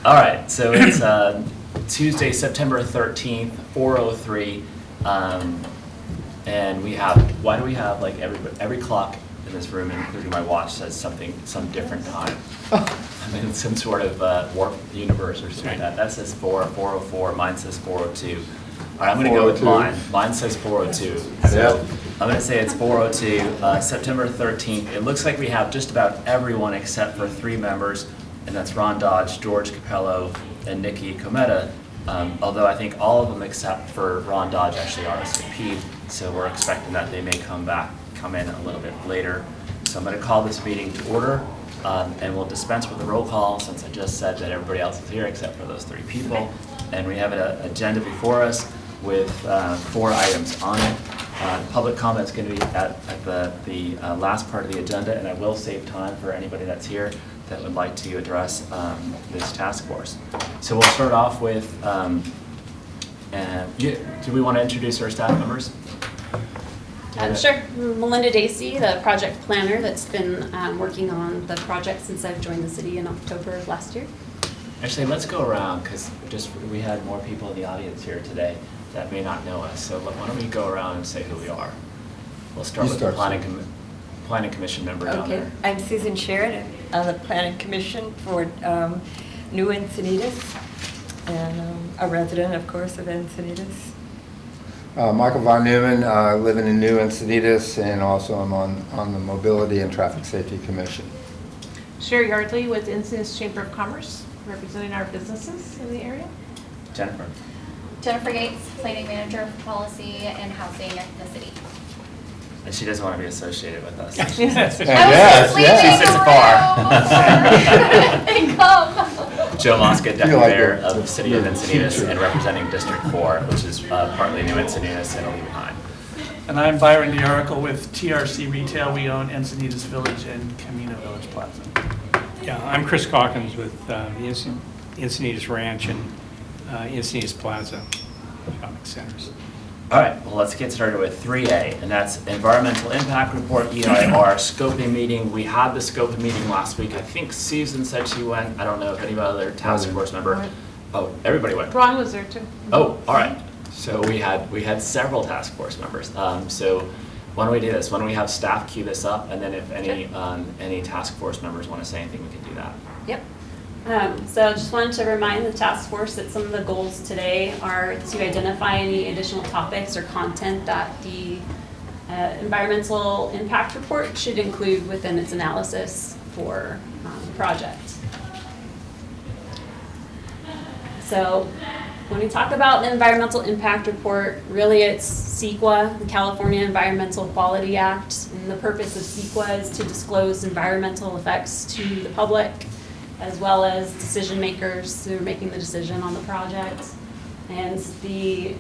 All right, so it's Tuesday, September 13th, 4:03, and we have, why do we have like every clock in this room, including my watch, says some different time. I'm in some sort of warp universe or something like that. That says 4:04, mine says 4:02. All right, I'm going to go with mine. Mine says 4:02. So I'm going to say it's 4:02, September 13th. It looks like we have just about everyone except for 3 members, and that's Ron Dodge, George Capello, and Nikki Cometa. Although I think all of them except for Ron Dodge actually RSVP'd, so we're expecting that they may come in a little bit later. So I'm going to call this meeting to order, and we'll dispense with the roll call since I just said that everybody else is here except for those 3 people. And we have an agenda before us with 4 items on it. Public comment is going to be at the last part of the agenda, and I will save time for anybody that's here that would like to address this task force. So we'll start off with, do we want to introduce our staff members? Sure. Melinda Dacey, the project planner that's been working on the project since I've joined the city in October of last year. Actually, let's go around because we had more people in the audience here today that may not know us. So why don't we go around and say who we are? We'll start with the planning commission member down there. I'm Susan Sheridan on the planning commission for New Encinitas, and a resident, of course, of Encinitas. Michael Von Neumann, living in New Encinitas, and also I'm on the Mobility and Traffic Safety Commission. Sherry Yardley with Encinitas Chamber of Commerce, representing our businesses in the area. Jennifer. Jennifer Gates, planning manager for policy and housing at the city. And she doesn't want to be associated with us. Yes, She sits far. Joe Mosca, Deputy Mayor of the City of Encinitas and representing District 4, which is partly New Encinitas and a little behind. And I'm Byron DeOracle with TRC Retail. We own Encinitas Village and Camino Village Plaza. Yeah, I'm Chris Calkins with the Encinitas Ranch and Encinitas Plaza shopping centers. All right, well, let's get started with 3A, and that's Environmental Impact Report, EIR, scoping meeting. We had the scoping meeting last week. I think Susan said she went. I don't know if any other task force member. Oh, everybody went. Ron was there too. Oh, all right. So we had several task force members. So why don't we do this? Why don't we have staff queue this up, and then if any task force members want to say anything, we can do that. Yep. So I just wanted to remind the task force that some of the goals today are to identify any additional topics or content that the environmental impact report should include within its analysis for the project. So when we talk about the environmental impact report, really it's CEQA, the California Environmental Quality Act, and the purpose of CEQA is to disclose environmental effects to the public, as well as decision makers who are making the decision on the project. And the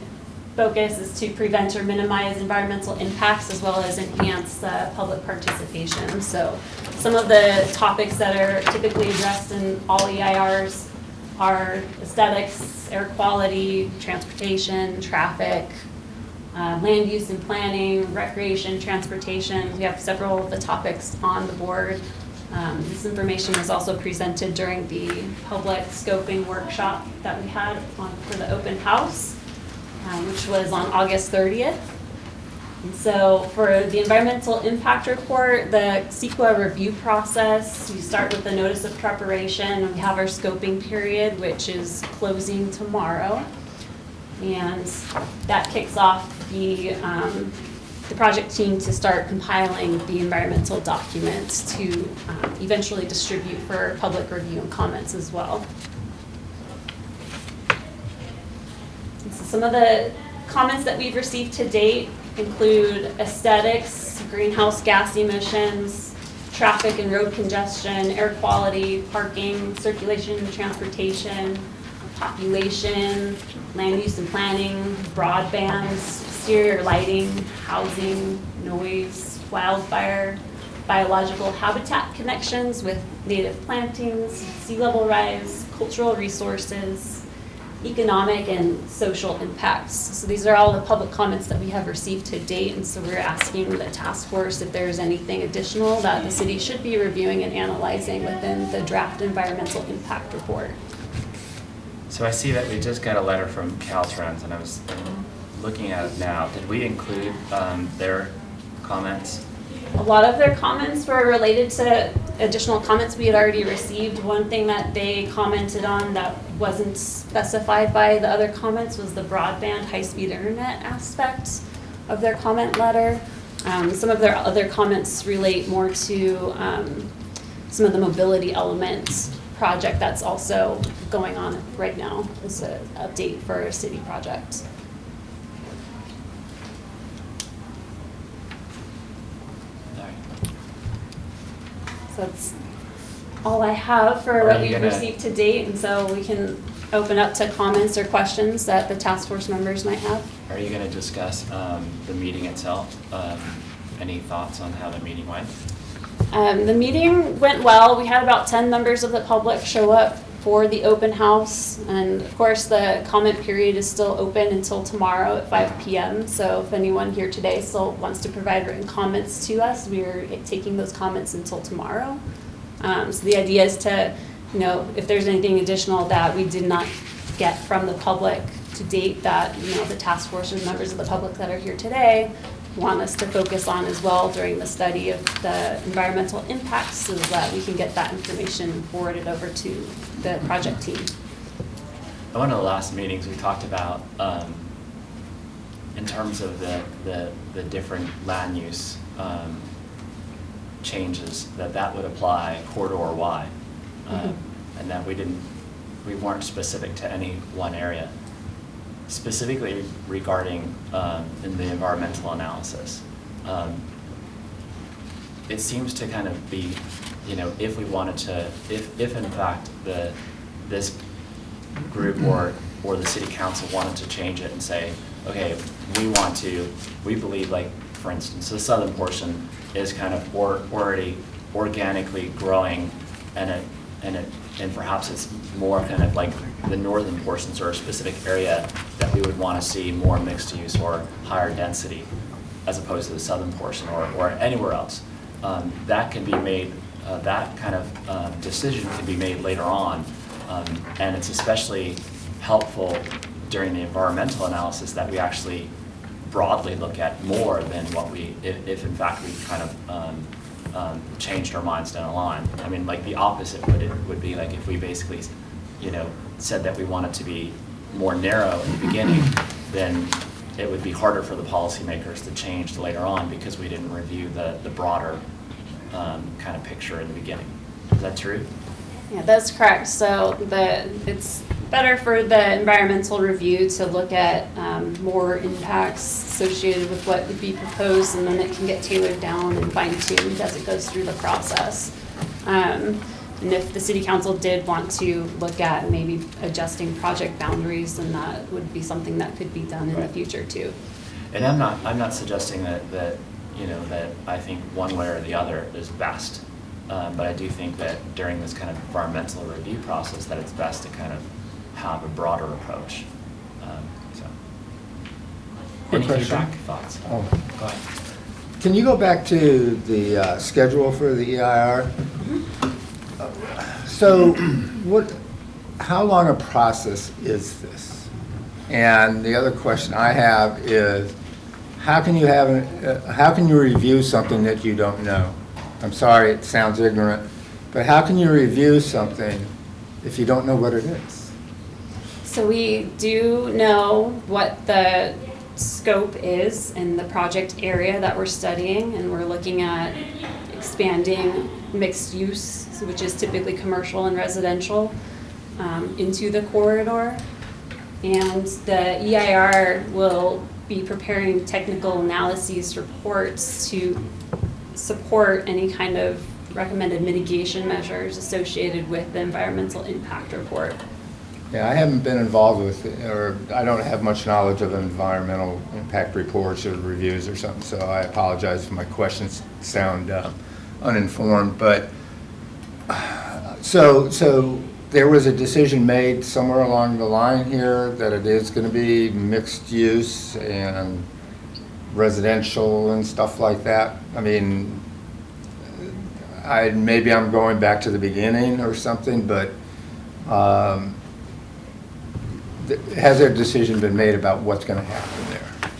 focus is to prevent or minimize environmental impacts as well as enhance public participation. So some of the topics that are typically addressed in all EIRs are aesthetics, air quality, transportation, traffic, land use and planning, recreation, transportation. We have several of the topics on the board. This information was also presented during the public scoping workshop that we had for the open house, which was on August 30th. And so for the environmental impact report, the CEQA review process, you start with the notice of preparation, and we have our scoping period, which is closing tomorrow. And that kicks off the project team to start compiling the environmental documents to eventually distribute for public review and comments as well. And so some of the comments that we've received to date include aesthetics, greenhouse gas emissions, traffic and road congestion, air quality, parking, circulation and transportation, population, land use and planning, broadband, exterior lighting, housing, noise, wildfire, biological habitat connections with native plantings, sea level rise, cultural resources, economic and social impacts. So these are all the public comments that we have received to date, and so we're asking the task force if there's anything additional that the city should be reviewing and analyzing within the draft environmental impact report. So I see that we just got a letter from Caltrans, and I was looking at it now. Did we include their comments? A lot of their comments were related to additional comments we had already received. One thing that they commented on that wasn't specified by the other comments was the broadband high-speed internet aspect of their comment letter. Some of their other comments relate more to some of the mobility elements project that's also going on right now. It's an update for a city project. So that's all I have for what we've received to date, and so we can open up to comments or questions that the task force members might have. Are you going to discuss the meeting itself? Any thoughts on how the meeting went? The meeting went well. We had about 10 members of the public show up for the open house, and of course the comment period is still open until tomorrow at 5 p.m. So if anyone here today still wants to provide written comments to us, we are taking those comments until tomorrow. So the idea is to, if there's anything additional that we did not get from the public to date that, the task force or members of the public that are here today want us to focus on as well during the study of the environmental impacts, so that we can get that information forwarded over to the project team. At one of the last meetings, we talked about, in terms of the different land use changes, that would apply corridor-wide, and that we weren't specific to any one area. Specifically regarding in the environmental analysis, it seems to kind of be, if we wanted to, if in fact this group or the city council wanted to change it and say, okay, we believe, like for instance, the southern portion is kind of already organically growing, and perhaps it's more kind of like the northern portions or a specific area that we would want to see more mixed use or higher density as opposed to the southern portion or anywhere else. That can be made, that kind of decision can be made later on, and it's especially helpful during the environmental analysis that we actually broadly look at more than what if in fact we kind of changed our minds down the line. I mean, like the opposite would be like if we basically, said that we wanted to be more narrow in the beginning, then it would be harder for the policymakers to change later on because we didn't review the broader kind of picture in the beginning. Is that true? Yeah, that's correct. So it's better for the environmental review to look at more impacts associated with what would be proposed, and then it can get tailored down and fine-tuned as it goes through the process. And if the city council did want to look at maybe adjusting project boundaries, then that would be something that could be done in the future too. And I'm not suggesting that I think one way or the other is best. But I do think that during this kind of environmental review process that it's best to kind of have a broader approach. Any feedback, thoughts? Oh. Go ahead. Can you go back to the schedule for the EIR? So how long a process is this? And the other question I have is, how can you review something that you don't know? I'm sorry, it sounds ignorant, but how can you review something if you don't know what it is? So we do know what the scope is in the project area that we're studying, and we're looking at expanding mixed use, which is typically commercial and residential, into the corridor. And the EIR will be preparing technical analyses reports to support any kind of recommended mitigation measures associated with the environmental impact report. Yeah, I haven't been involved with it, or I don't have much knowledge of environmental impact reports or reviews or something, so I apologize if my questions sound uninformed. But so there was a decision made somewhere along the line here that it is going to be mixed use and residential and stuff like that. I mean, maybe I'm going back to the beginning or something, but has a decision been made about what's going to happen there?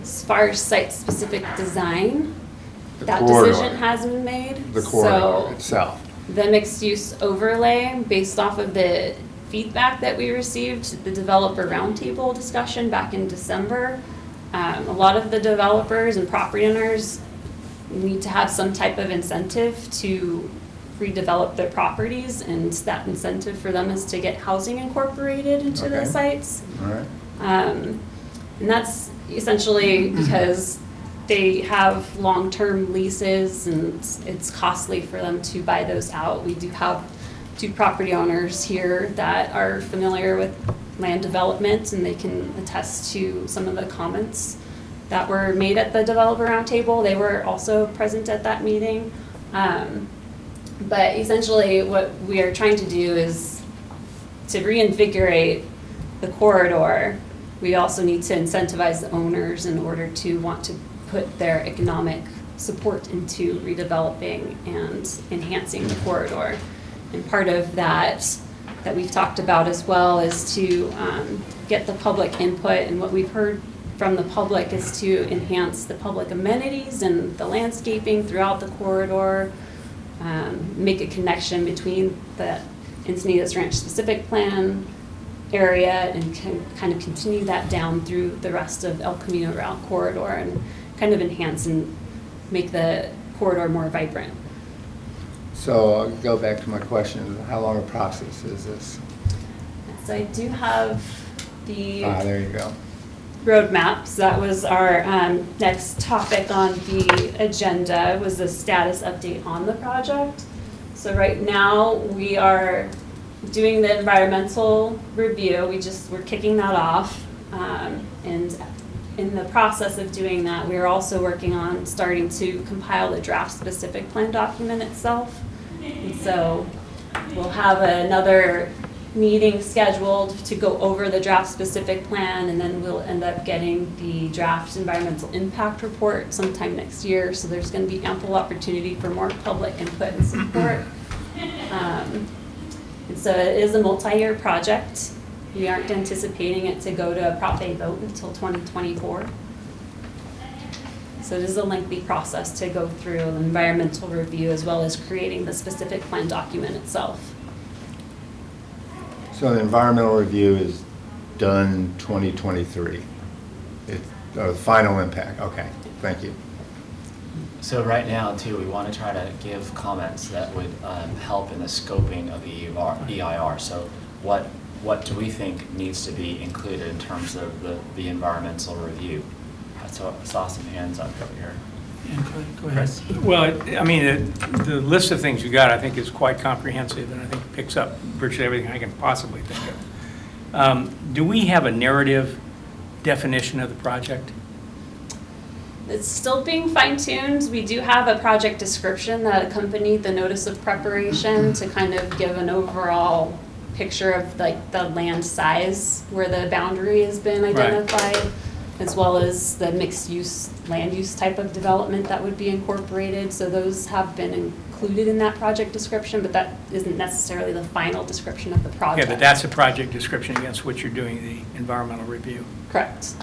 As far as site-specific design, The that corridor. decision has been made. The corridor So itself. the mixed-use overlay, based off of the feedback that we received, the developer roundtable discussion back in December, a lot of the developers and property owners need to have some type of incentive to redevelop their properties, and that incentive for them is to get housing incorporated into Okay. the sites. All right. And that's essentially because they have long-term leases and it's costly for them to buy those out. We do have 2 property owners here that are familiar with land development, and they can attest to some of the comments that were made at the developer roundtable. They were also present at that meeting. But essentially what we are trying to do is to reinvigorate the corridor. We also need to incentivize the owners in order to want to put their economic support into redeveloping and enhancing the corridor. And part of that we've talked about as well is to get the public input, and what we've heard from the public is to enhance the public amenities and the landscaping throughout the corridor, make a connection between the Encinitas Ranch specific plan area and can kind of continue that down through the rest of El Camino Real corridor and kind of enhance and make the corridor more vibrant. So I'll go back to my question. How long a process is this? So I do have the There you go. roadmap. So that was our next topic on the agenda, was the status update on the project. So right now we are doing the environmental review. We're kicking that off. And in the process of doing that, we are also working on starting to compile the draft specific plan document itself. And so we'll have another meeting scheduled to go over the draft specific plan, and then we'll end up getting the draft environmental impact report sometime next year. So there's going to be ample opportunity for more public input and support. And so it is a multi-year project. We aren't anticipating it to go to a Prop A vote until 2024. So it is a lengthy process to go through an environmental review as well as creating the specific plan document itself. So the environmental review is done 2023. The final impact. Okay, thank you. So right now, too, we want to try to give comments that would help in the scoping of the EIR. So what do we think needs to be included in terms of the environmental review? I saw some hands up over here. Yeah, go ahead. Chris? Well, I mean, the list of things you got, I think, is quite comprehensive, and I think picks up virtually everything I can possibly think of. Do we have a narrative definition of the project? It's still being fine-tuned. We do have a project description that accompanied the notice of preparation to kind of give an overall picture of like the land size where the boundary has been identified, as well as the mixed-use land use type of development that would be incorporated. So those have been included in that project description, but that isn't necessarily the final description of the project. Yeah, but that's a project description against which you're doing the environmental review. Correct.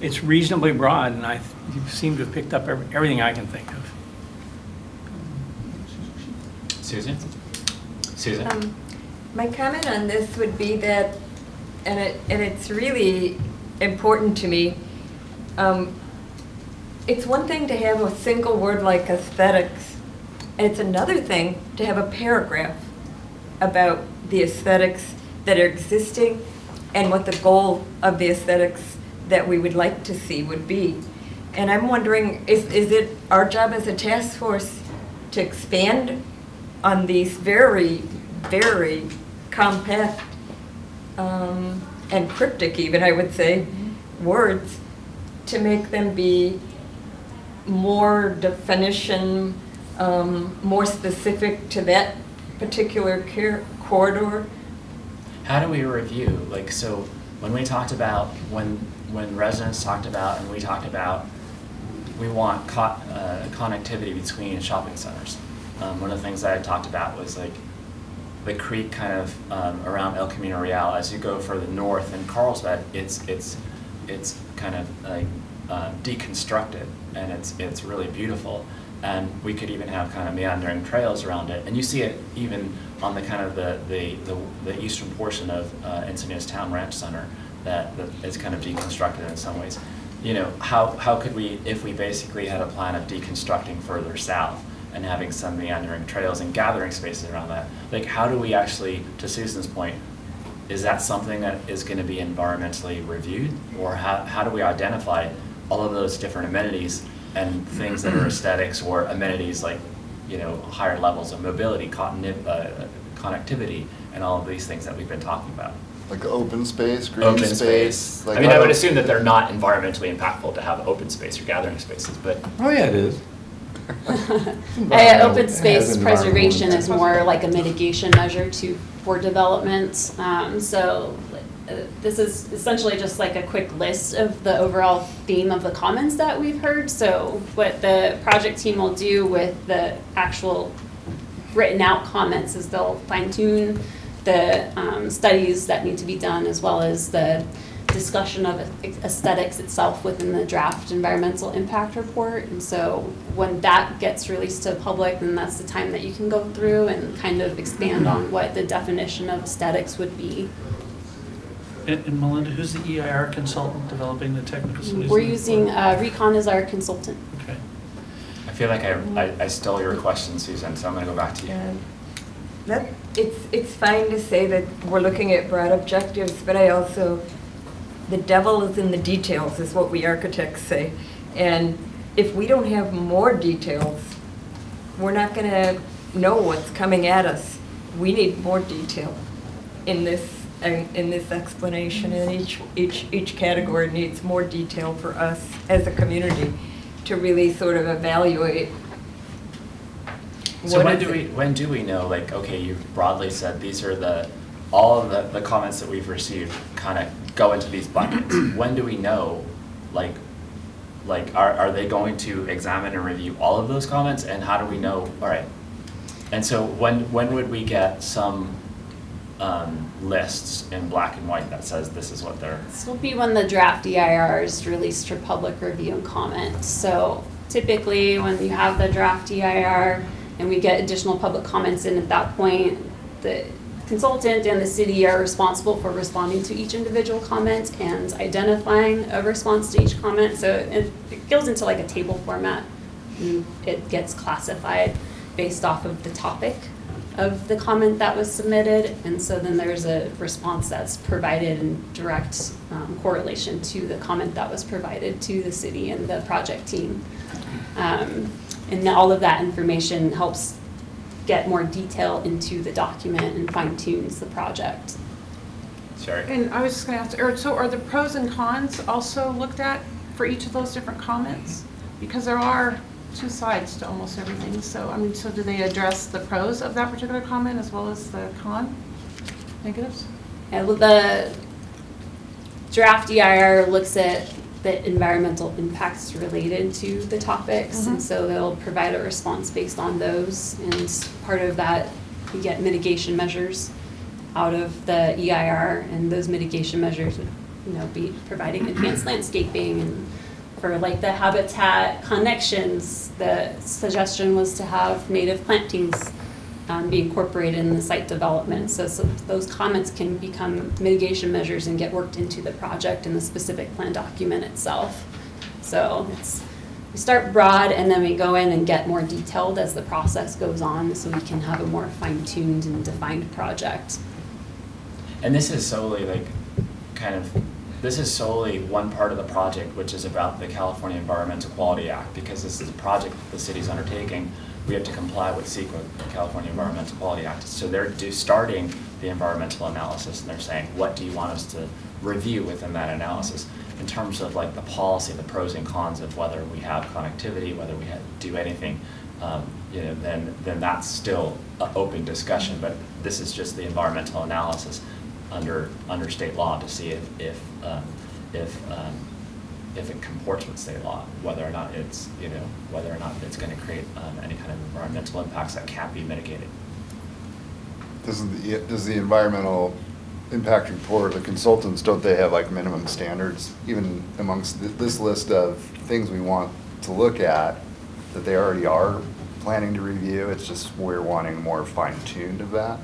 It's reasonably broad, and you seem to have picked up everything I can think of. Susan? Susan? My comment on this would be that, and it's really important to me, it's one thing to have a single word like aesthetics, and it's another thing to have a paragraph about the aesthetics that are existing and what the goal of the aesthetics that we would like to see would be. And I'm wondering, is it our job as a task force to expand on these very, very compact and cryptic even, I would say, words to make them be more definition, more specific to that particular corridor? How do we review? Like, so when we talked about, when residents talked about and we talked about, we want connectivity between shopping centers. One of the things that I talked about was like the creek kind of around El Camino Real, as you go further north in Carlsbad, it's kind of like deconstructed, and it's really beautiful. And we could even have kind of meandering trails around it, and you see it even on the kind of the eastern portion of Encinitas Town Ranch Center that is kind of deconstructed in some ways. You know, how could we, if we basically had a plan of deconstructing further south and having some meandering trails and gathering spaces around that, like how do we actually, to Susan's point, is that something that is going to be environmentally reviewed, or how do we identify all of those different amenities and things that are aesthetics, or amenities like, you know, higher levels of mobility, connectivity, and all of these things that we've been talking about? Like open space, green Open space. Like I mean, I would assume that they're not environmentally impactful to have open space or gathering spaces, but Oh, yeah, it is. Open It space has preservation environmental is more like a mitigation measure for development. So this is essentially just like a quick list of the overall theme of the comments that we've heard. So what the project team will do with the actual written out comments is they'll fine tune the studies that need to be done, as well as the discussion of aesthetics itself within the draft environmental impact report. And so when that gets released to the public, then that's the time that you can go through and kind of expand on what the definition of aesthetics would be. And Melinda, who's the EIR consultant developing the technical solution? We're using Recon as our consultant. Okay. I feel like I stole your question, Susan, so I'm going to go back to you. It's fine to say that we're looking at broad objectives, but the devil is in the details, is what we architects say. And if we don't have more details, we're not going to know what's coming at us. We need more detail in this explanation, and each category needs more detail for us as a community to really sort of evaluate. So when do we know, like, okay, you've broadly said these are all of the comments that we've received kind of go into these buckets. When do we know, like are they going to examine and review all of those comments, and how do we know, all right? And so when would we get some lists in black and white that says this is what they're... This will be when the draft EIR is released for public review and comment. So typically when you have the draft EIR and we get additional public comments in, at that point, the consultant and the city are responsible for responding to each individual comment and identifying a response to each comment. So it goes into like a table format, and it gets classified based off of the topic of the comment that was submitted, and so then there's a response that's provided in direct correlation to the comment that was provided to the city and the project team. And all of that information helps get more detail into the document and fine-tunes the project. Sorry. And I was just going to ask, so are the pros and cons also looked at for each of those different comments? Because there are two sides to almost everything. So, I mean, so do they address the pros of that particular comment as well as the negatives? Yeah, well, the draft EIR looks at the environmental impacts related to the topics, and so they'll provide a response based on those. And part of that, we get mitigation measures out of the EIR, and those mitigation measures would, be providing enhanced landscaping. And for like the habitat connections, the suggestion was to have native plantings be incorporated in the site development. So those comments can become mitigation measures and get worked into the project and the specific plan document itself. So we start broad and then we go in and get more detailed as the process goes on, so we can have a more fine-tuned and defined project. And this is solely this is solely one part of the project, which is about the California Environmental Quality Act, because this is a project that the city's undertaking. We have to comply with CEQA, the California Environmental Quality Act. So they're starting the environmental analysis, and they're saying, what do you want us to review within that analysis? In terms of like the policy, the pros and cons of whether we have connectivity, whether we do anything, then that's still an open discussion. But this is just the environmental analysis under state law to see if it comports with state law, whether or not it's going to create any kind of environmental impacts that can't be mitigated. Does the environmental impact report, the consultants, don't they have like minimum standards, even amongst this list of things we want to look at, that they already are planning to review? It's just we're wanting more fine-tuned of that?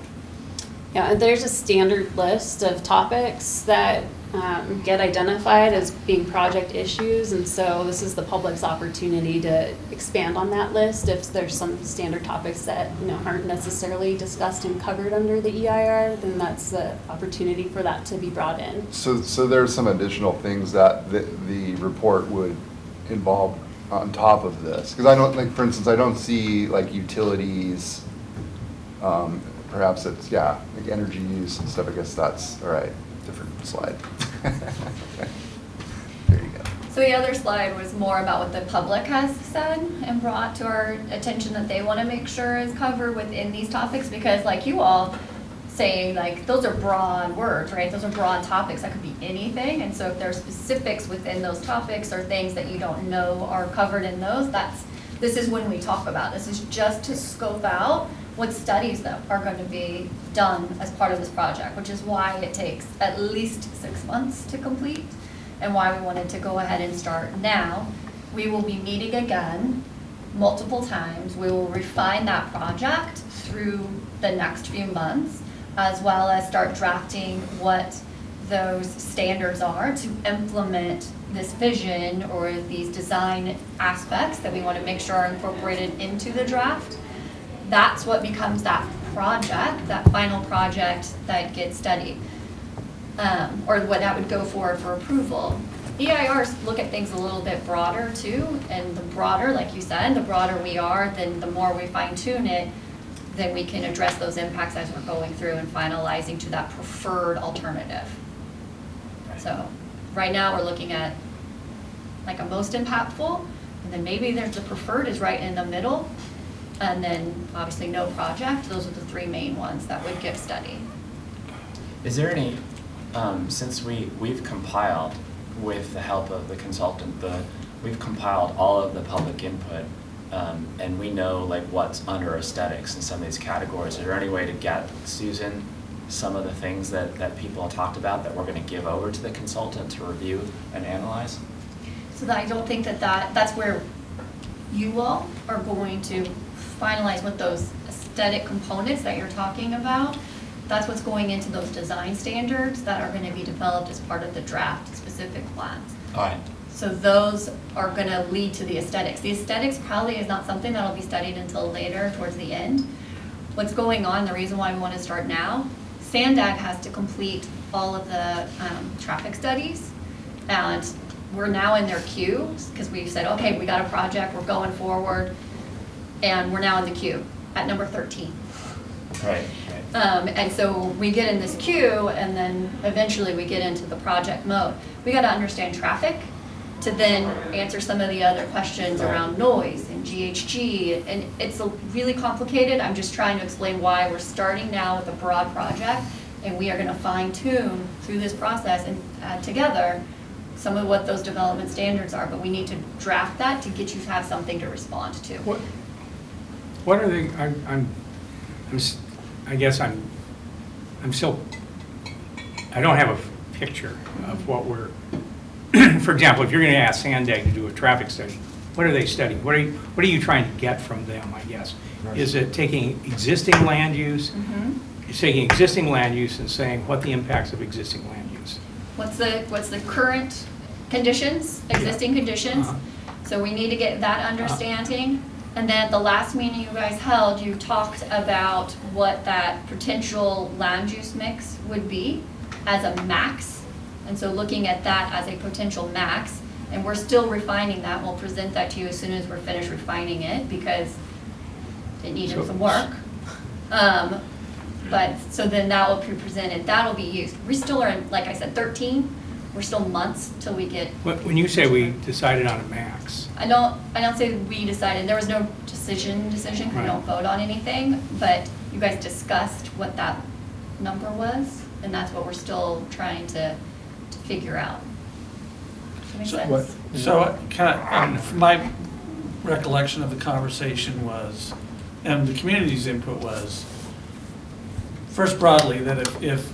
Yeah, and there's a standard list of topics that get identified as being project issues, and so this is the public's opportunity to expand on that list if there's some standard topics that aren't necessarily discussed and covered under the EIR, then that's the opportunity for that to be brought in. So there's some additional things that the report would involve on top of this? Because I don't, like, for instance, I don't see like utilities, perhaps it's, yeah, like energy use and stuff. I guess that's, all right, different slide. There you go. So the other slide was more about what the public has said and brought to our attention that they want to make sure is covered within these topics, because like you all saying, like, those are broad words, right? Those are broad topics that could be anything, and so if there are specifics within those topics or things that you don't know are covered in those, this is when we talk about. This is just to scope out what studies that are going to be done as part of this project, which is why it takes at least 6 months to complete and why we wanted to go ahead and start now. We will be meeting again multiple times. We will refine that project through the next few months, as well as start drafting what those standards are to implement this vision or these design aspects that we want to make sure are incorporated into the draft. That's what becomes that project, that final project that gets studied, or what that would go for approval. EIRs look at things a little bit broader too, and the broader, like you said, the broader we are, then the more we fine tune it, then we can address those impacts as we're going through and finalizing to that preferred alternative. So right now we're looking at like a most impactful, and then maybe there's the preferred is right in the middle, and then obviously no project. Those are the three main ones that would get studied. Is there any, since we've compiled with the help of the consultant, we've compiled all of the public input, and we know like what's under aesthetics in some of these categories. Is there any way to get, Susan, some of the things that people talked about that we're going to give over to the consultant to review and analyze? So that I don't think that's where you all are going to finalize what those aesthetic components that you're talking about. That's what's going into those design standards that are going to be developed as part of the draft specific plans. All right. So those are going to lead to the aesthetics. The aesthetics probably is not something that will be studied until later towards the end. What's going on, the reason why we want to start now, SANDAG has to complete all of the traffic studies, and we're now in their queue because we've said, okay, we got a project, we're going forward, and we're now in the queue at number 13. Right. And so we get in this queue, and then eventually we get into the project mode. We got to understand traffic to then answer some of the other questions around noise and GHG, and it's really complicated. I'm just trying to explain why we're starting now with a broad project, and we are going to fine tune through this process and add together some of what those development standards are, but we need to draft that to get you to have something to respond to. What are the, I guess I'm still, I don't have a picture of what we're, for example, if you're going to ask SANDAG to do a traffic study, what are they studying? What are you trying to get from them, I guess? Is it taking existing land use? Mm-hmm. It's taking existing land use and saying what the impacts of existing land use. What's the current conditions, existing conditions? So we need to get that understanding. And then at the last meeting you guys held, you talked about what that potential land use mix would be as a max. And so looking at that as a potential max, and we're still refining that. We'll present that to you as soon as we're finished refining it because it needed some work. But so then that will be presented, that'll be used. We still are in, like I said, 13. We're still months till we get. When you say we decided on a max. I don't say we decided. There was no decision because we don't vote on anything, but you guys discussed what that number was, and that's what we're still trying to figure out. Does that make sense? So kind of, my recollection of the conversation was, and the community's input was, first broadly, that if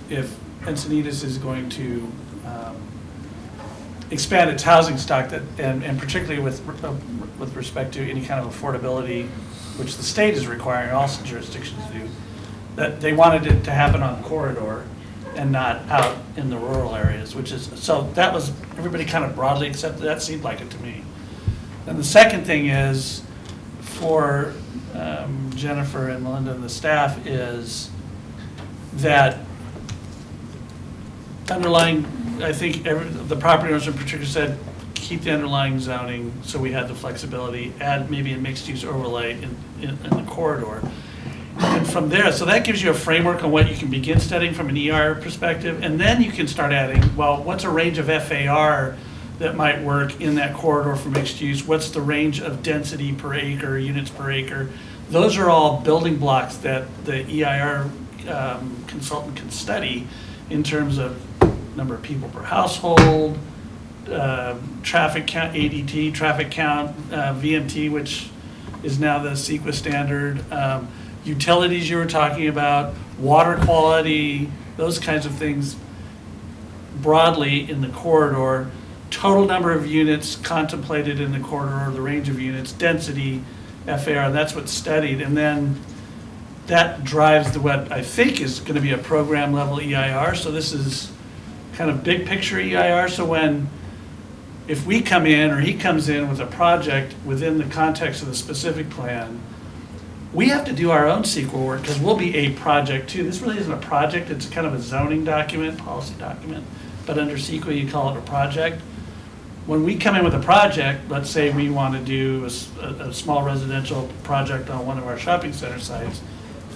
Encinitas is going to expand its housing stock, that, and particularly with respect to any kind of affordability, which the state is requiring all jurisdictions to do, that they wanted it to happen on corridor and not out in the rural areas, which is, so that was, everybody kind of broadly accepted, that seemed like it to me. And the second thing is, for Jennifer and Melinda and the staff, is that underlying, I think the property owners in particular said, keep the underlying zoning so we had the flexibility, add maybe a mixed-use overlay in the corridor. And from there, so that gives you a framework on what you can begin studying from an ER perspective, and then you can start adding, well, what's a range of FAR that might work in that corridor for mixed use? What's the range of density per acre, units per acre? Those are all building blocks that the EIR consultant can study in terms of number of people per household, traffic count, ADT, traffic count, VMT, which is now the CEQA standard, utilities you were talking about, water quality, those kinds of things broadly in the corridor, total number of units contemplated in the corridor, the range of units, density, FAR, that's what's studied. And then that drives what I think is going to be a program level EIR. So this is kind of big picture EIR. So if we come in or he comes in with a project within the context of the specific plan, we have to do our own CEQA work because we'll be a project too. This really isn't a project, it's kind of a zoning document, policy document, but under CEQA you call it a project. When we come in with a project, let's say we want to do a small residential project on one of our shopping center sites,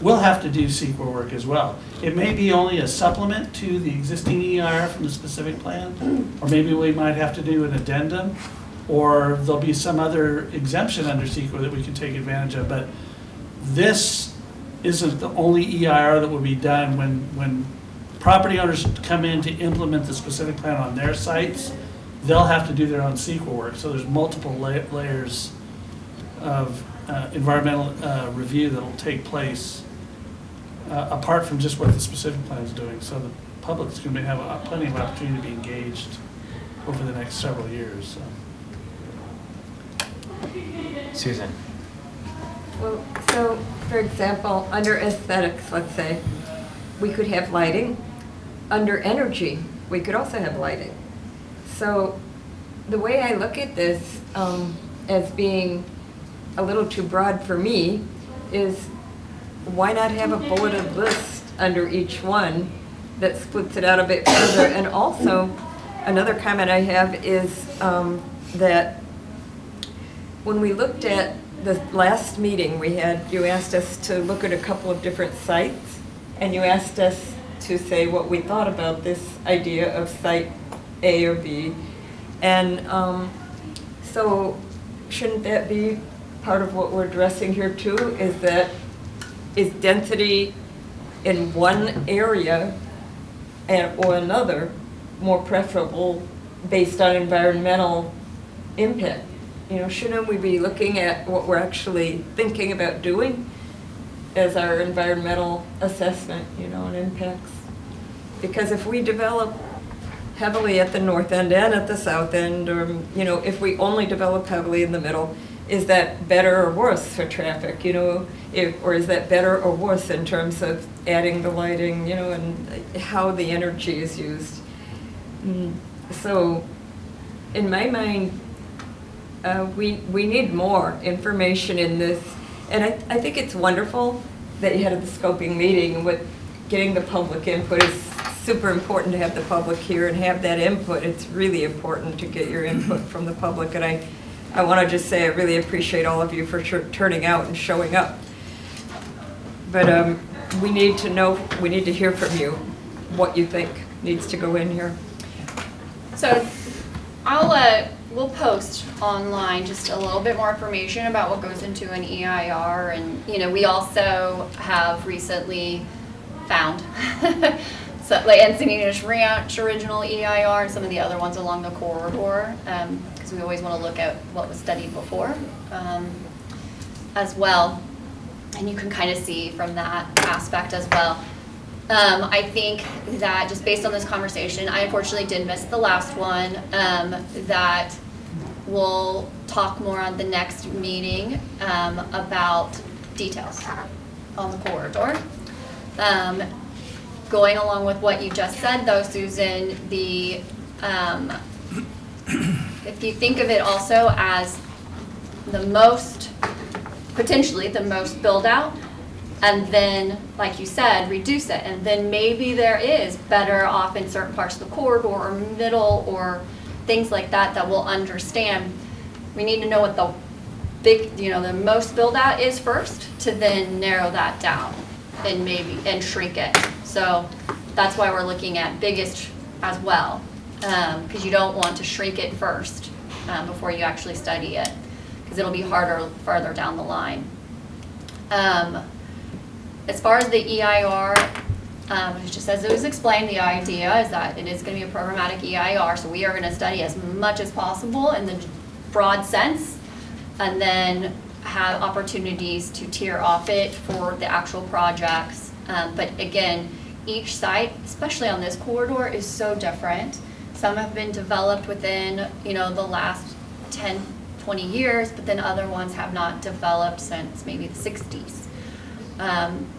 we'll have to do CEQA work as well. It may be only a supplement to the existing EIR from the specific plan, or maybe we might have to do an addendum, or there'll be some other exemption under CEQA that we can take advantage of. But this isn't the only EIR that will be done when property owners come in to implement the specific plan on their sites. They'll have to do their own CEQA work. So there's multiple layers of environmental review that will take place apart from just what the specific plan is doing. So the public's going to have plenty of opportunity to be engaged over the next several years. Susan. Well, so, for example, under aesthetics, let's say, we could have lighting. Under energy, we could also have lighting. So the way I look at this as being a little too broad for me is, why not have a bulleted list under each one that splits it out a bit further? And also, another comment I have is that when we looked at the last meeting we had, you asked us to look at a couple of different sites, and you asked us to say what we thought about this idea of site A or B. And so shouldn't that be part of what we're addressing here too, is density in one area or another more preferable based on environmental impact? You know, shouldn't we be looking at what we're actually thinking about doing as our environmental assessment, you know, and impacts? Because if we develop heavily at the north end and at the south end, or, you know, if we only develop heavily in the middle, is that better or worse for traffic, you know? Or is that better or worse in terms of adding the lighting, you know, and how the energy is used? So, in my mind, we need more information in this. And I think it's wonderful that you had the scoping meeting, and with getting the public input is super important to have the public here and have that input. It's really important to get your input from the public. And I want to just say I really appreciate all of you for turning out and showing up. But we need to know, we need to hear from you what you think needs to go in here. So we'll post online just a little bit more information about what goes into an EIR, and you know, we also have recently found so like Encinitas Ranch original EIR and some of the other ones along the corridor, because we always want to look at what was studied before as well, and you can kind of see from that aspect as well. I think that just based on this conversation, I unfortunately did miss the last one, that we'll talk more on the next meeting about details on the corridor. Going along with what you just said though, Susan, the if you think of it also as the most, potentially the most build out, and then, like you said, reduce it, and then maybe there is better off in certain parts of the corridor or middle or things like that that we'll understand. We need to know what the big, the most build out is first to then narrow that down and shrink it. So that's why we're looking at biggest as well, because you don't want to shrink it first before you actually study it, because it'll be harder farther down the line. As far as the EIR, just as it was explained, the idea is that it is going to be a programmatic EIR, so we are going to study as much as possible in the broad sense, and then have opportunities to tier off it for the actual projects. But again, each site, especially on this corridor, is so different. Some have been developed within, the last 10, 20 years, but then other ones have not developed since maybe the 60s.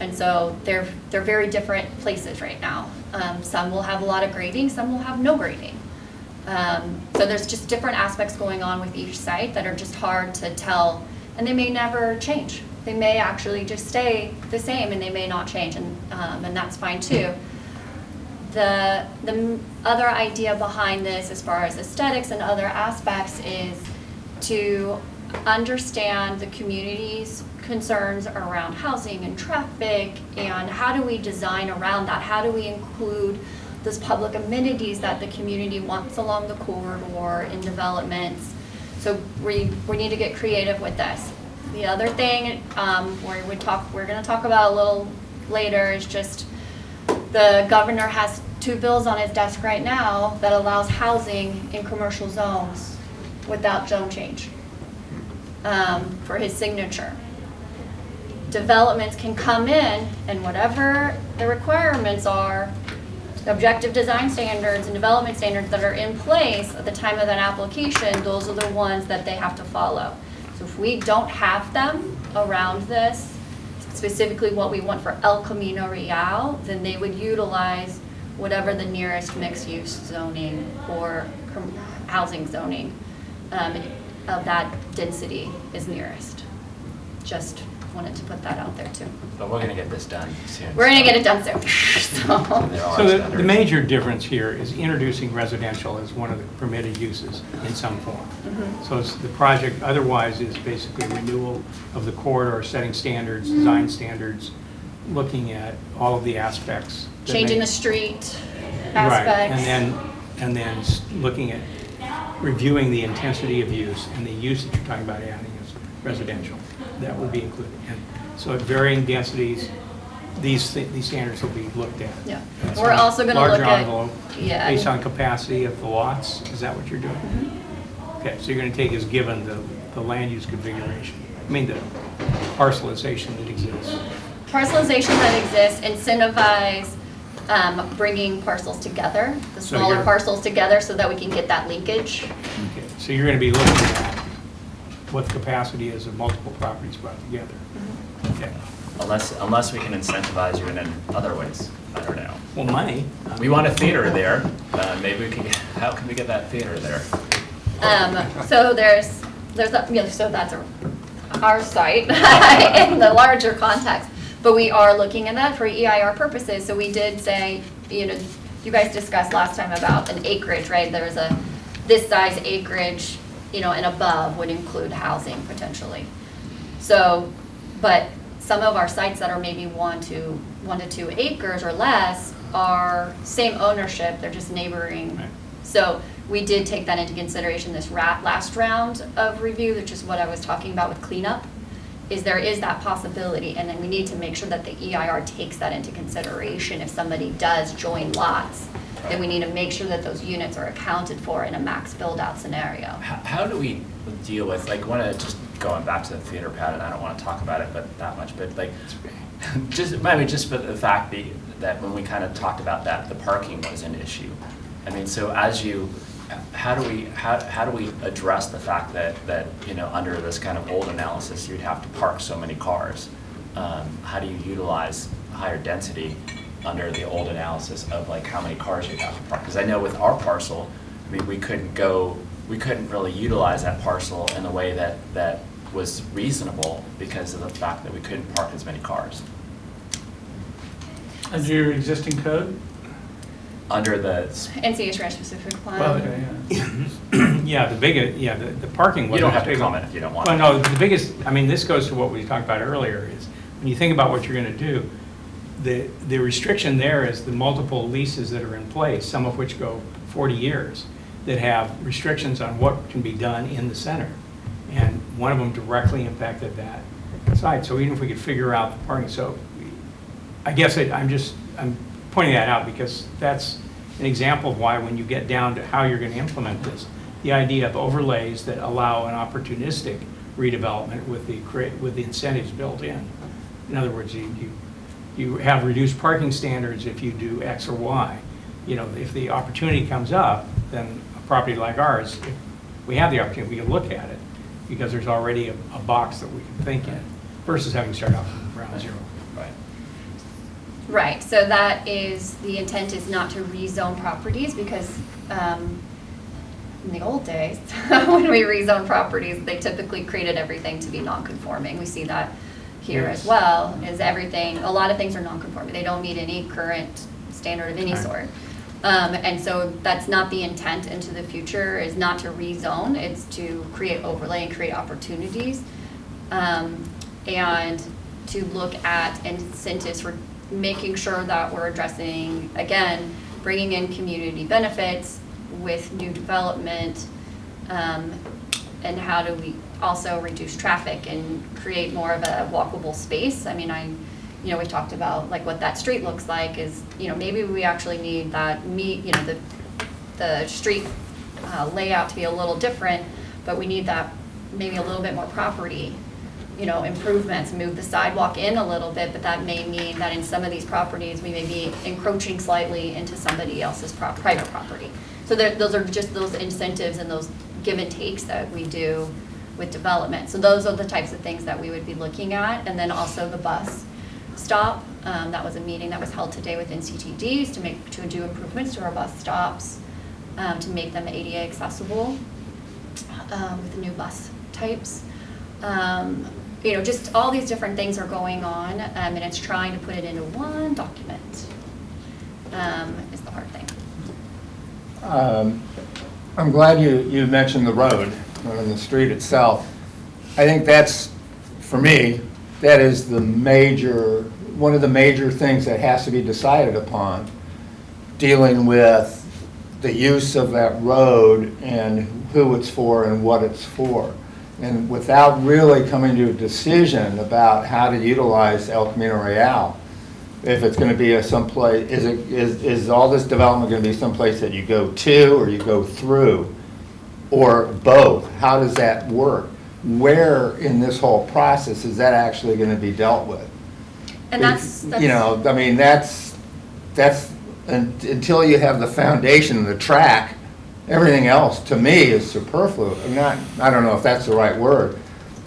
And so they're very different places right now. Some will have a lot of grading, some will have no grading. So there's just different aspects going on with each site that are just hard to tell, and they may never change. They may actually just stay the same, and they may not change, and that's fine too. The other idea behind this, as far as aesthetics and other aspects, is to understand the community's concerns around housing and traffic, and how do we design around that? How do we include those public amenities that the community wants along the corridor in developments? So we need to get creative with this. The other thing we're going to talk about a little later is just the governor has 2 bills on his desk right now that allows housing in commercial zones without zone change for his signature. Developments can come in, and whatever the requirements are, the objective design standards and development standards that are in place at the time of that application, those are the ones that they have to follow. So if we don't have them around this, specifically what we want for El Camino Real, then they would utilize whatever the nearest mixed-use zoning or housing zoning of that density is nearest. Just wanted to put that out there too. But we're going to get this done soon. We're going to get it done soon. So the major difference here is introducing residential as one of the permitted uses in some form. Mm-hmm. So the project otherwise is basically renewal of the corridor, setting standards, design standards, looking at all of the aspects. Changing the street right, aspects. and then looking at reviewing the intensity of use and the use that you're talking about adding as residential. That will be included. And so at varying densities, these standards will be looked at. Yeah. And We're so also going to look larger at envelope, based on capacity of the lots. Is that what you're doing? Mm-hmm. Okay, so you're going to take as given the land use configuration. I mean the parcelization that exists. Parcelization that exists, incentivize bringing parcels together, the So smaller you're- parcels together, so that we can get that linkage. Okay, so you're going to be looking at what the capacity is of multiple properties brought together. Okay. Unless we can incentivize you in other ways. I don't know. Well, money. We want a theater there. Maybe we can how can we get that theater there? So so that's our site in the larger context. But we are looking at that for EIR purposes. So we did say, you guys discussed last time about an acreage, right? There was this size acreage, and above would include housing potentially. So, but some of our sites that are maybe 1 to 2 acres or less are same ownership, they're just neighboring. Right. So we did take that into consideration this last round of review, which is what I was talking about with cleanup, is there is that possibility, and then we need to make sure that the EIR takes that into consideration. If somebody does join lots, then we need to make sure that those units are accounted for in a max build-out scenario. How do we deal with, just going back to the theater pad, and I don't want to talk about it that much, but just for the fact that when we kind of talked about that, the parking was an issue. I mean, so how do we address the fact that you know, under this kind of old analysis, you'd have to park so many cars? How do you utilize higher density under the old analysis of like how many cars you'd have to park? Because I know with our parcel, we couldn't really utilize that parcel in a way that was reasonable because of the fact that we couldn't park as many cars. Under your existing code? Under the, NCH ranch specific plan. Well, yeah. Yeah, the parking you wasn't don't have as to big. comment if you don't want Well, to. no, the biggest, I mean, this goes to what we talked about earlier, is when you think about what you're going to do, the restriction there is the multiple leases that are in place, some of which go 40 years, that have restrictions on what can be done in the center. And one of them directly impacted that side. So even if we could figure out the parking, so I guess I'm pointing that out because that's an example of why when you get down to how you're going to implement this, the idea of overlays that allow an opportunistic redevelopment with the incentives built in. In other words, you have reduced parking standards if you do X or Y. You know, if the opportunity comes up, then a property like ours, if we have the opportunity, we can look at it because there's already a box that we can think in versus having to start off from ground zero. Right. Right, so that is, the intent is not to rezone properties because in the old days, when we rezone properties, they typically created everything to be non-conforming. We see that here as well, is everything, a lot of things are non-conforming. They don't meet any current standard of any sort. And so that's not the intent into the future, is not to rezone, it's to create overlay and create opportunities. And to look at incentives for making sure that we're addressing, again, bringing in community benefits with new development, and how do we also reduce traffic and create more of a walkable space. I mean, we've talked about like what that street looks like is, maybe we actually need that the street layout to be a little different, but we need that maybe a little bit more property, improvements, move the sidewalk in a little bit, but that may mean that in some of these properties, we may be encroaching slightly into somebody else's private property. So those are just those incentives and those give and takes that we do with development. So those are the types of things that we would be looking at. And then also the bus stop. That was a meeting that was held today with NCTDs to do improvements to our bus stops, to make them ADA accessible with the new bus types. Just all these different things are going on, and it's trying to put it into one document is the hard thing. I'm glad you mentioned the road and the street itself. I think that's, for me, that is one of the major things that has to be decided upon, dealing with the use of that road and who it's for and what it's for. And without really coming to a decision about how to utilize El Camino Real, if it's going to be someplace, is all this development going to be someplace that you go to or you go through, or both? How does that work? Where in this whole process is that actually going to be dealt with? And that's until you have the foundation, the track. Everything else, to me, is superfluous. I don't know if that's the right word,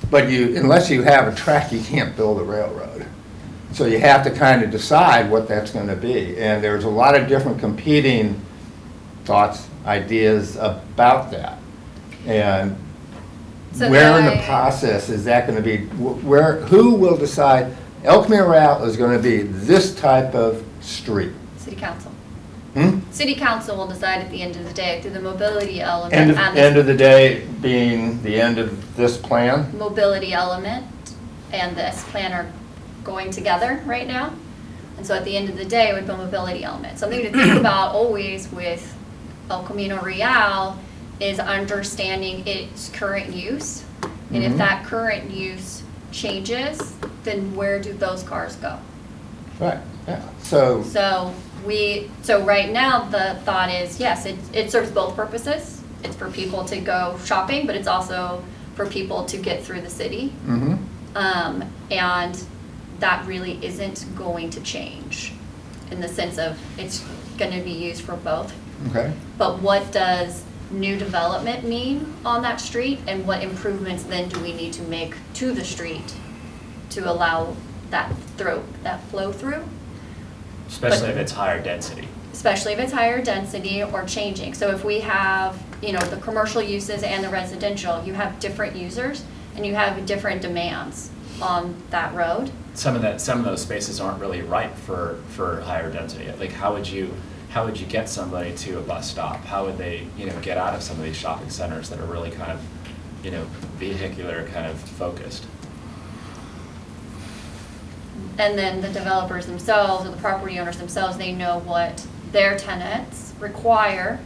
but unless you have a track, you can't build a railroad. So you have to kind of decide what that's going to be. And there's a lot of different competing thoughts, ideas about that. And So where in the process is that going to be? Who will decide El Camino Real is going to be this type of street? City Council. City Council will decide at the end of the day through the mobility element. End of the day being the end of this plan? Mobility element and this plan are going together right now. And so at the end of the day, it would be a mobility element. Something to think about always with El Camino Real is understanding its current use. And if that current use changes, then where do those cars go? Right, yeah. So right now, the thought is, yes, it serves both purposes. It's for people to go shopping, but it's also for people to get through the city. And that really isn't going to change. in the sense of it's gonna be used for both. Okay. But what does new development mean on that street, and what improvements then do we need to make to the street to allow that flow through? Especially if it's higher density. Especially if it's higher density or changing. So if we have, the commercial uses and the residential, you have different users and you have different demands on that road. Some of those spaces aren't really ripe for higher density. Like how would you get somebody to a bus stop? How would they, get out of some of these shopping centers that are really kind of, vehicular kind of focused? And then the developers themselves or the property owners themselves, they know what their tenants require.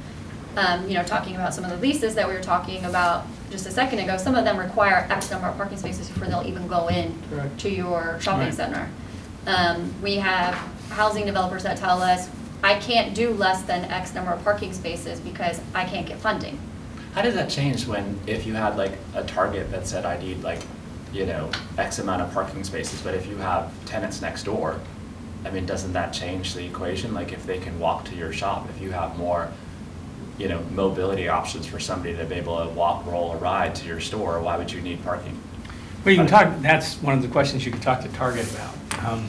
Talking about some of the leases that we were talking about just a second ago, some of them require X number of parking spaces before they'll even go in to your shopping center. We have housing developers that tell us, I can't do less than X number of parking spaces because I can't get funding. How does that change if you had like a target that said I need like, X amount of parking spaces, but if you have tenants next door, I mean, doesn't that change the equation? Like if they can walk to your shop, if you have more, mobility options for somebody to be able to walk, roll, or ride to your store, why would you need parking? Well, you can talk, that's one of the questions you could talk to Target about.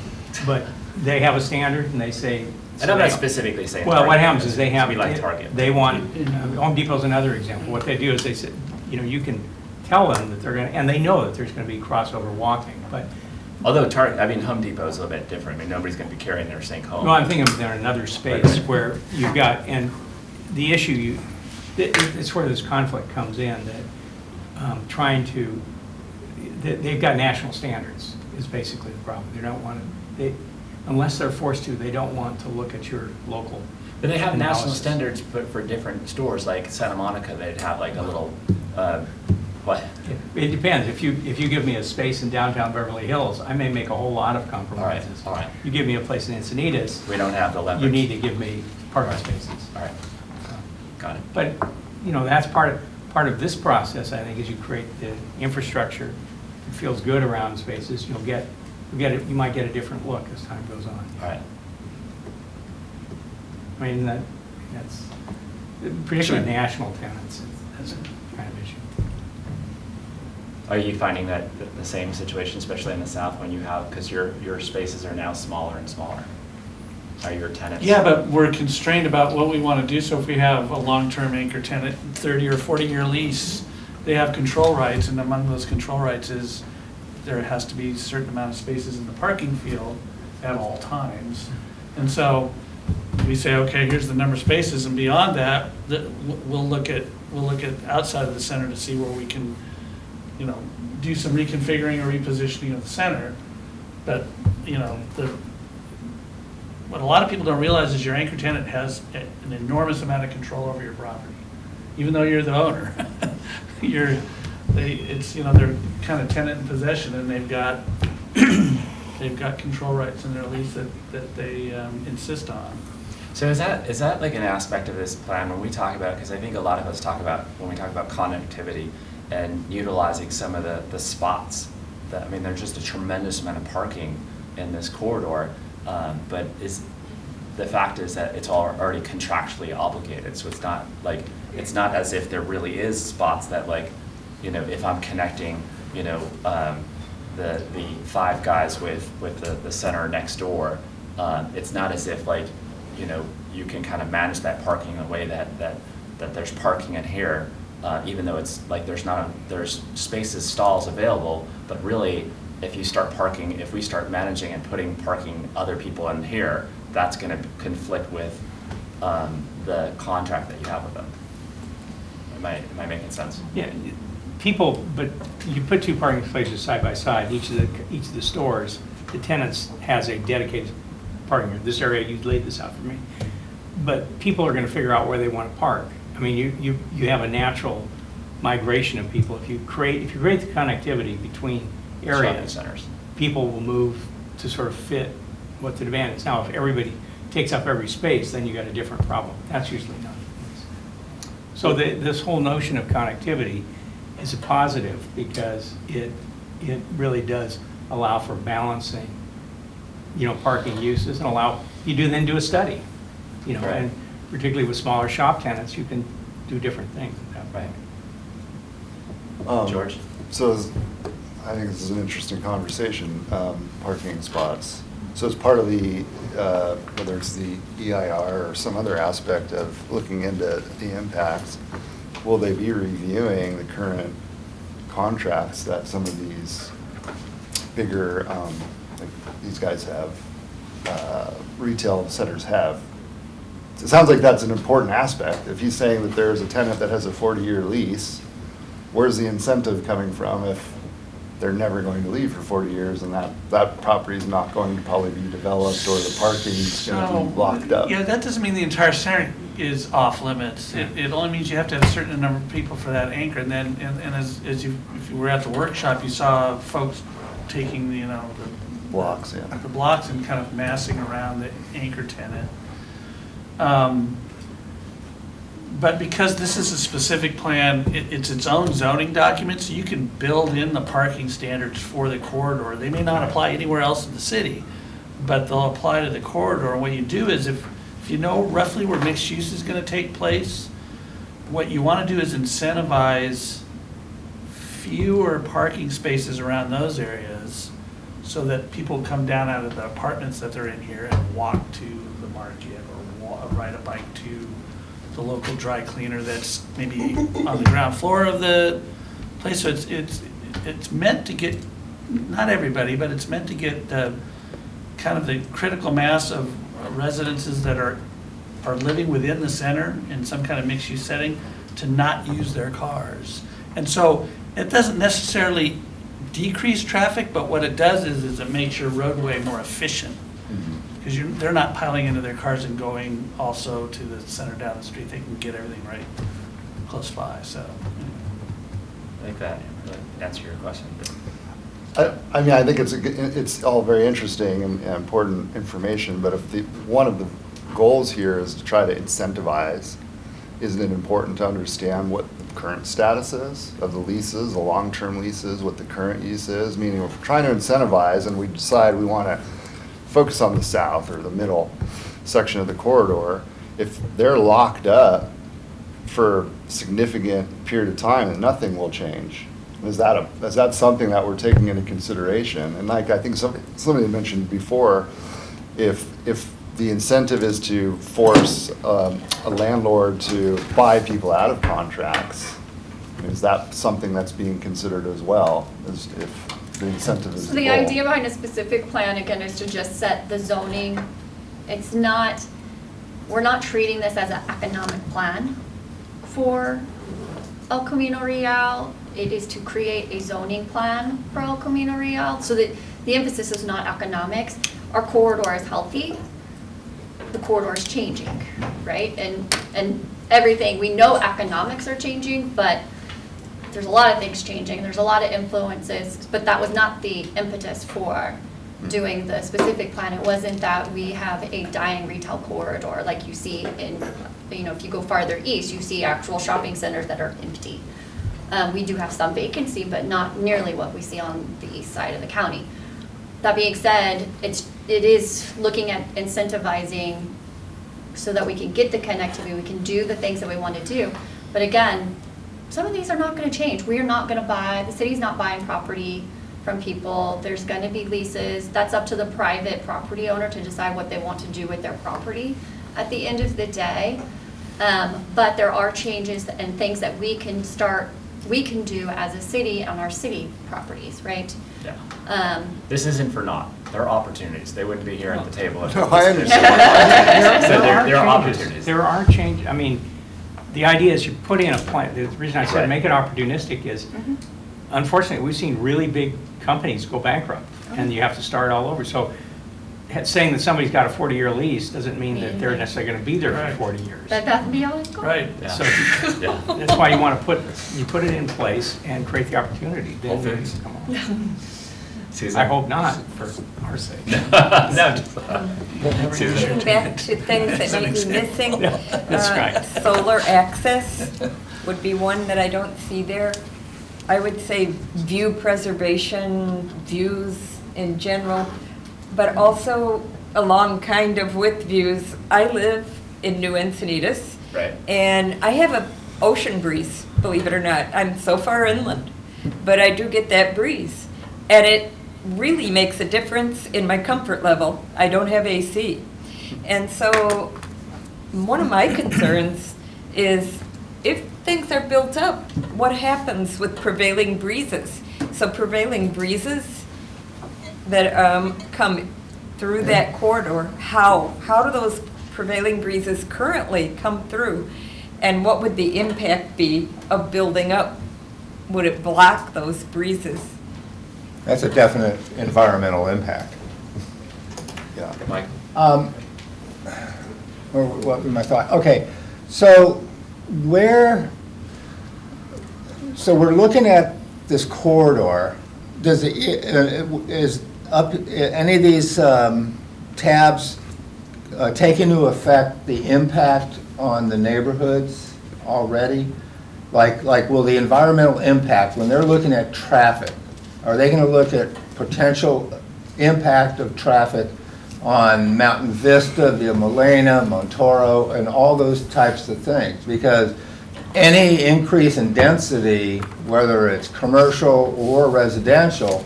But they have a standard and they say. And I'm not specifically saying Well, Target, what happens is they have. we like Target. They want, Home Depot's another example. What they do is they say, you can tell them that they're going to, and they know that there's going to be crossover walking, but. Although Home Depot is a little bit different. I mean, nobody's going to be carrying their sink home. No, I'm thinking they're in another space where you've got, and the issue, it's where this conflict comes in, that they've got national standards is basically the problem. They don't want to, unless they're forced to, they don't want to look at your local But they have analysis. national standards, but for different stores, like Santa Monica, they'd have like a little, what? It depends. If you give me a space in downtown Beverly Hills, I may make a whole lot of compromises. All right. You give me a place in Encinitas, We don't have the leverage. you need to give me parking spaces. All right, got it. But, that's part of this process, I think, is you create the infrastructure. It feels good around spaces. You might get a different look as time goes on. All right. I mean, that's, particularly national tenants, that's a kind of issue. Are you finding that the same situation, especially in the South, when you have, because your spaces are now smaller and smaller? Are your tenants? Yeah, but we're constrained about what we want to do. So if we have a long-term anchor tenant, 30 or 40-year lease, they have control rights, and among those control rights is there has to be a certain amount of spaces in the parking field at all times. And so we say, okay, here's the number of spaces, and beyond that, we'll look at outside of the center to see where we can, do some reconfiguring or repositioning of the center. But what a lot of people don't realize is your anchor tenant has an enormous amount of control over your property, even though you're the owner. They're kind of tenant in possession, and they've got control rights in their lease that they insist on. So is that like an aspect of this plan when we talk about, because I think a lot of us talk about, when we talk about connectivity and utilizing some of the spots, there's just a tremendous amount of parking in this corridor, but the fact is that it's already contractually obligated, so it's not as if there really is spots that if I'm connecting, the Five Guys with the center next door, it's not as if you can kind of manage that parking in a way that there's parking in here, even though it's there's spaces, stalls available, but really if we start managing and putting parking other people in here, that's going to conflict with the contract that you have with them. Am I making sense? Yeah, but you put two parking spaces side by side, each of the stores, the tenants has a dedicated parking area. This area, you laid this out for me. But people are going to figure out where they want to park. I mean, you have a natural migration of people. If you create the connectivity between areas, centers, people will move to sort of fit what the demand is. Now, if everybody takes up every space, then you got a different problem. That's usually not the case. So this whole notion of connectivity is a positive because it really does allow for balancing, parking uses and allow, you then do a study, you know, Right. and particularly with smaller shop tenants, you can do different things. Right. Um, George? So I think this is an interesting conversation, parking spots. So as part of the, whether it's the EIR or some other aspect of looking into the impacts, will they be reviewing the current contracts that some of these bigger, like these guys have, retail centers have? It sounds like that's an important aspect. If he's saying that there's a tenant that has a 40-year lease, where's the incentive coming from if they're never going to leave for 40 years and that property's not going to probably be developed or the parking's going to be blocked up? Yeah, that doesn't mean the entire center is off limits. It only means you have to have a certain number of people for that anchor. And then, and as if you were at the workshop, you saw folks taking, you know, Blocks, yeah. the blocks and kind of massing around the anchor tenant. But because this is a specific plan, it's its own zoning document, so you can build in the parking standards for the corridor. They may not apply anywhere else in the city, but they'll apply to the corridor. And what you do is if you know roughly where mixed use is going to take place, what you want to do is incentivize fewer parking spaces around those areas so that people come down out of the apartments that they're in here and walk to the market or ride a bike to the local dry cleaner that's maybe on the ground floor of the place. So it's meant to get, not everybody, but it's meant to get kind of the critical mass of residences that are living within the center in some kind of mixed-use setting to not use their cars. And so it doesn't necessarily decrease traffic, but what it does is it makes your roadway more efficient. Because they're not piling into their cars and going also to the center down the street. They can get everything right close by, so. I think that really answered your question. I mean, I think it's all very interesting and important information, but if one of the goals here is to try to incentivize, isn't it important to understand what the current status is of the leases, the long-term leases, what the current use is? Meaning if we're trying to incentivize and we decide we want to focus on the south or the middle section of the corridor, if they're locked up for a significant period of time and nothing will change, is that something that we're taking into consideration? And like I think somebody mentioned before, if the incentive is to force a landlord to buy people out of contracts, is that something that's being considered as well? As if the incentive is So the goal? idea behind a specific plan, again, is to just set the zoning. It's not, we're not treating this as an economic plan for El Camino Real. It is to create a zoning plan for El Camino Real, so that the emphasis is not economics. Our corridor is healthy. The corridor is changing, right? And everything, we know economics are changing, but there's a lot of things changing. There's a lot of influences, but that was not the impetus for doing the specific plan. It wasn't that we have a dying retail corridor like you see in, you know, if you go farther east, you see actual shopping centers that are empty. We do have some vacancy, but not nearly what we see on the east side of the county. That being said, it is looking at incentivizing so that we can get the connectivity, we can do the things that we want to do. But again, some of these are not going to change. We are not going to buy, the city's not buying property from people. There's going to be leases. That's up to the private property owner to decide what they want to do with their property at the end of the day. But there are changes and things that we can do as a city on our city properties, right? Yeah. This isn't for naught. There are opportunities. They wouldn't be here at the table. If No, I understand. So there are changes. opportunities. There are changes. I mean, the idea is you put in a plan. The reason I said Right. make it opportunistic is, unfortunately, we've seen really big companies go bankrupt, and you have to start all over. So saying that somebody's got a 40-year lease doesn't mean that they're necessarily going to be there for Right. 40 years. That'd be how it's going. Right. Yeah. So Yeah. that's why you want to put it in place and create the opportunity. Then Whole Foods. come on. Susan? I hope not, for our sake. No, just, Susan? Getting back to things that may be missing, Yeah, that's right. solar access would be one that I don't see there. I would say view preservation, views in general, but also along kind of with views. I live in New Encinitas. Right. And I have a ocean breeze, believe it or not. I'm so far inland, but I do get that breeze. And it really makes a difference in my comfort level. I don't have AC. And so one of my concerns is if things are built up, what happens with prevailing breezes? So prevailing breezes that come through that corridor, how do those prevailing breezes currently come through? And what would the impact be of building up? Would it block those breezes? That's a definite environmental impact. Yeah. Mike? Or what was my thought? Okay, so we're looking at this corridor. Does is up any of these tabs take into effect the impact on the neighborhoods already? Like will the environmental impact, when they're looking at traffic, are they going to look at potential impact of traffic on Mountain Vista, Via Molena, Montoro, and all those types of things? Because any increase in density, whether it's commercial or residential,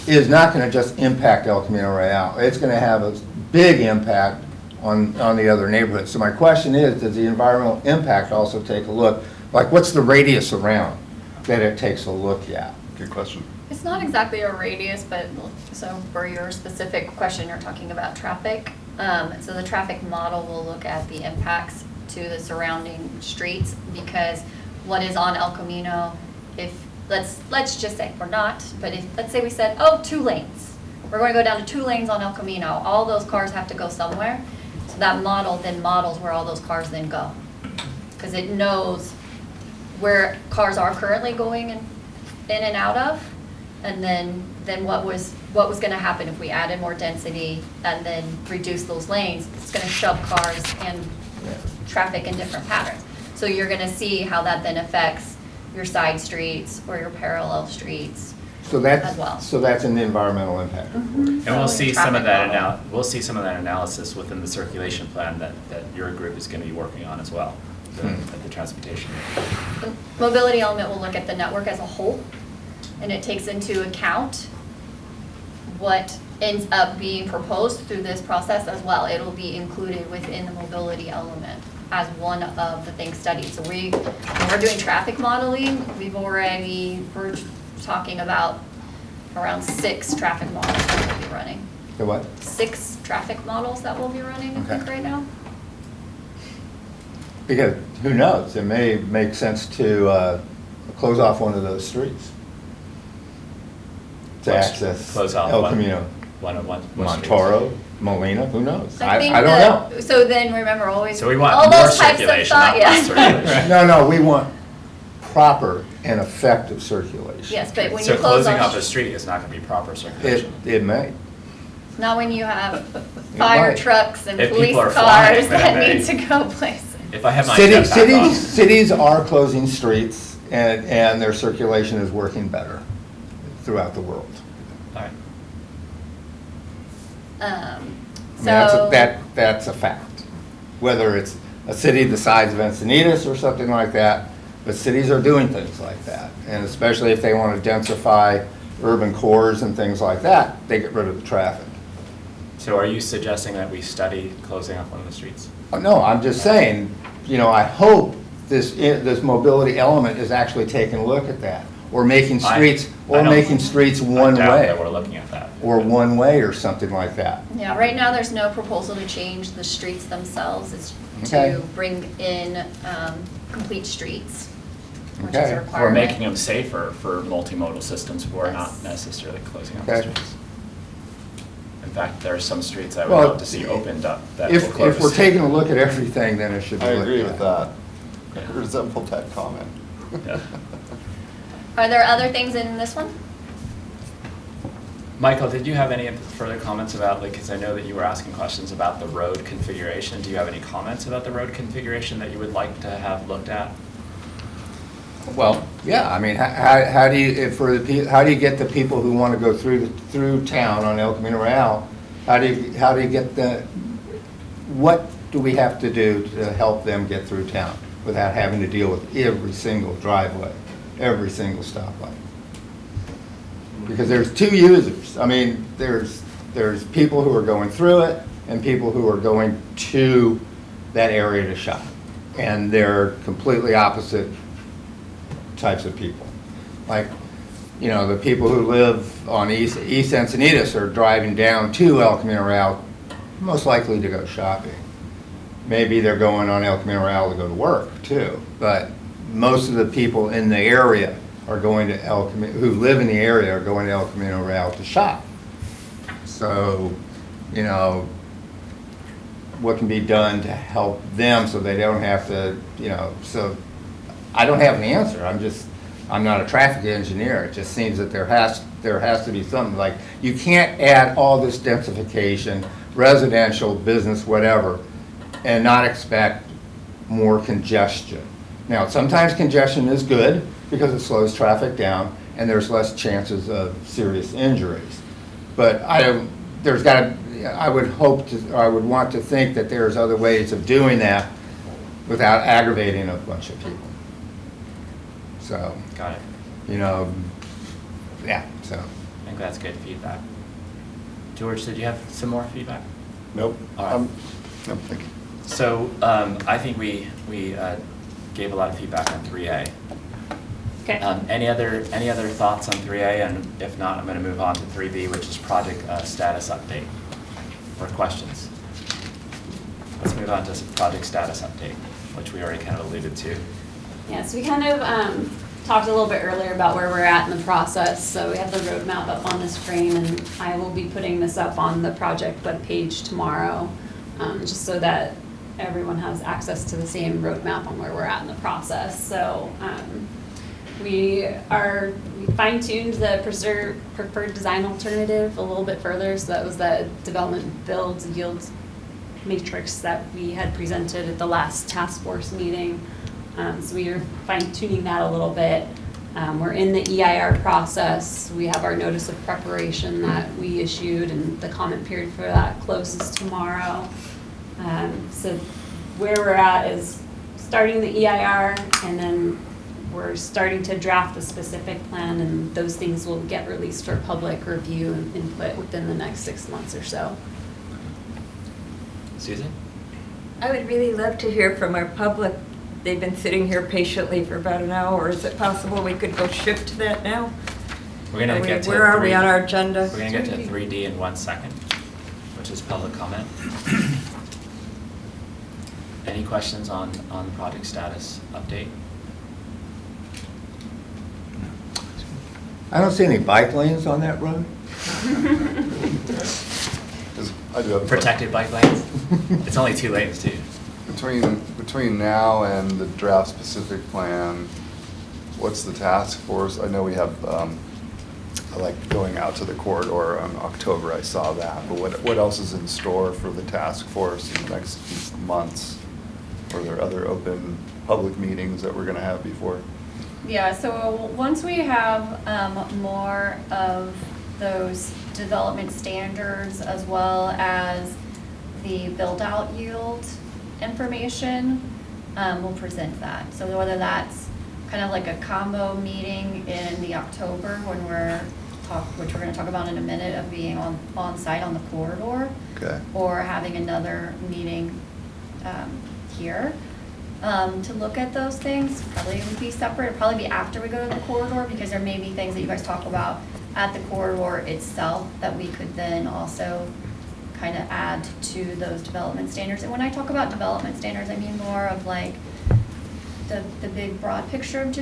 is not going to just impact El Camino Real. It's going to have a big impact on the other neighborhoods. So my question is, does the environmental impact also take a look? Like, what's the radius around that it takes a look at? Good question. It's not exactly a radius, but so for your specific question, you're talking about traffic. So the traffic model will look at the impacts to the surrounding streets, because what is on El Camino, if, let's just say, we're not, but if, let's say we said, oh, 2 lanes. We're going to go down to 2 lanes on El Camino. All those cars have to go somewhere. So that model then models where all those cars then go, because it knows where cars are currently going in and out of, and then what was going to happen if we added more density and then reduce those lanes. It's going to shove cars and traffic in different patterns. So you're going to see how that then affects your side streets or your parallel streets So that's as well. so that's an environmental impact. And we'll see some of Traffic that model. we'll see some of that analysis within the circulation plan that your group is going to be working on as well, at the transportation. The mobility element will look at the network as a whole, and it takes into account what ends up being proposed through this process as well. It'll be included within the mobility element as one of the things studied. So when we're doing traffic modeling, we're talking about around 6 traffic models that we'll be running. The what? 6 traffic models that we'll be running, I think, Okay. right now. Because who knows? It may make sense to close off one of those streets to access Close off El one- Camino, one Montoro, Molina. Who knows? I think I don't that, know. so then remember always, So we want all more those types of circulation, thought, not less yeah. circulation. No, we want proper and effective circulation. Yes, but when So you close closing off off a street is not going to be proper circulation. It may. not when you have fire might. trucks and If police people are cars flying, then that it need to may. go places. If I have my jetpack off. Cities are closing streets, and their circulation is working better throughout the world. All right. I mean, So that's a fact. Whether it's a city the size of Encinitas or something like that, but cities are doing things like that. And especially if they want to densify urban cores and things like that, they get rid of the traffic. So are you suggesting that we study closing off one of the streets? No, I'm just saying, I hope this mobility element is actually taking a look at that, or making streets, one I doubt way, that we're looking at that. or one way, or something like that. yeah, right now there's no proposal to change the streets themselves. It's Okay. to bring in complete streets, which is Okay. a Or requirement. We're making them safer for multimodal systems. We're not Yes. necessarily closing off the Okay. streets. In fact, there are some streets I would Well, love to see opened up that will If close. we're taking a look at everything, then it should be I looked agree at. with that. Yeah. I resemble that comment. Yeah. Are there other things in this one? Michael, did you have any further comments about, because I know that you were asking questions about the road configuration. Do you have any comments about the road configuration that you would like to have looked at? Well, yeah, I mean, how do you, how do you get the people who want to go through town on El Camino Real, How do you get what do we have to do to help them get through town without having to deal with every single driveway, every single stoplight? Because there's two users. I mean, there's people who are going through it and people who are going to that area to shop. And they're completely opposite types of people. Like, you know, the people who live on East Encinitas are driving down to El Camino Real, most likely to go shopping. Maybe they're going on El Camino Real to go to work too, but most of the people in the area are going to who live in the area are going to El Camino Real to shop. So, you know, what can be done to help them so they don't have to, you know, so I don't have an answer. I'm not a traffic engineer. It just seems that there has to be something. Like, you can't add all this densification, residential, business, whatever, and not expect more congestion. Now, sometimes congestion is good because it slows traffic down and there's less chances of serious injuries. But I would want to think that there's other ways of doing that without aggravating a bunch of people. So, Got it. you know, yeah, so. I think that's good feedback. George, did you have some more feedback? Nope. All right. No, thank you. So I think we gave a lot of feedback on 3A. Okay. Any other thoughts on 3A? And if not, I'm going to move on to 3B, which is project status update. Or questions? Let's move on to project status update, which we already kind of alluded to. Yeah, so we kind of talked a little bit earlier about where we're at in the process. So we have the roadmap up on the screen, and I will be putting this up on the project webpage tomorrow, just so that everyone has access to the same roadmap on where we're at in the process. So we fine-tuned the preferred design alternative a little bit further. So that was the development build yield matrix that we had presented at the last task force meeting. So we are fine-tuning that a little bit. We're in the EIR process. We have our notice of preparation that we issued, and the comment period for that closes tomorrow. So where we're at is starting the EIR, and then we're starting to draft the specific plan, and those things will get released for public review and input within the next 6 months or so. Susan? I would really love to hear from our public. They've been sitting here patiently for about an hour. Is it possible we could go shift to that now? We're going to get to Where are we on our agenda? We're going to get to 3D in 1 second, which is public comment. Any questions on the project status update? I don't see any bike lanes on that road. 'Cause I do have a Protected bike lanes? It's only 2 lanes too. Between now and the draft specific plan, what's the task force? I know we have, like going out to the corridor in October, I saw that, but what else is in store for the task force in the next few months? Are there other open public meetings that we're gonna have before? Yeah, so once we have more of those development standards as well as the build-out yield information, we'll present that. So whether that's kind of like a combo meeting in the October when which we're going to talk about in a minute, of being on site on the corridor, Okay. or having another meeting here to look at those things. Probably would be separate. It'd probably be after we go to the corridor, because there may be things that you guys talk about at the corridor itself that we could then also kind of add to those development standards. And when I talk about development standards, I mean more of like the big broad picture of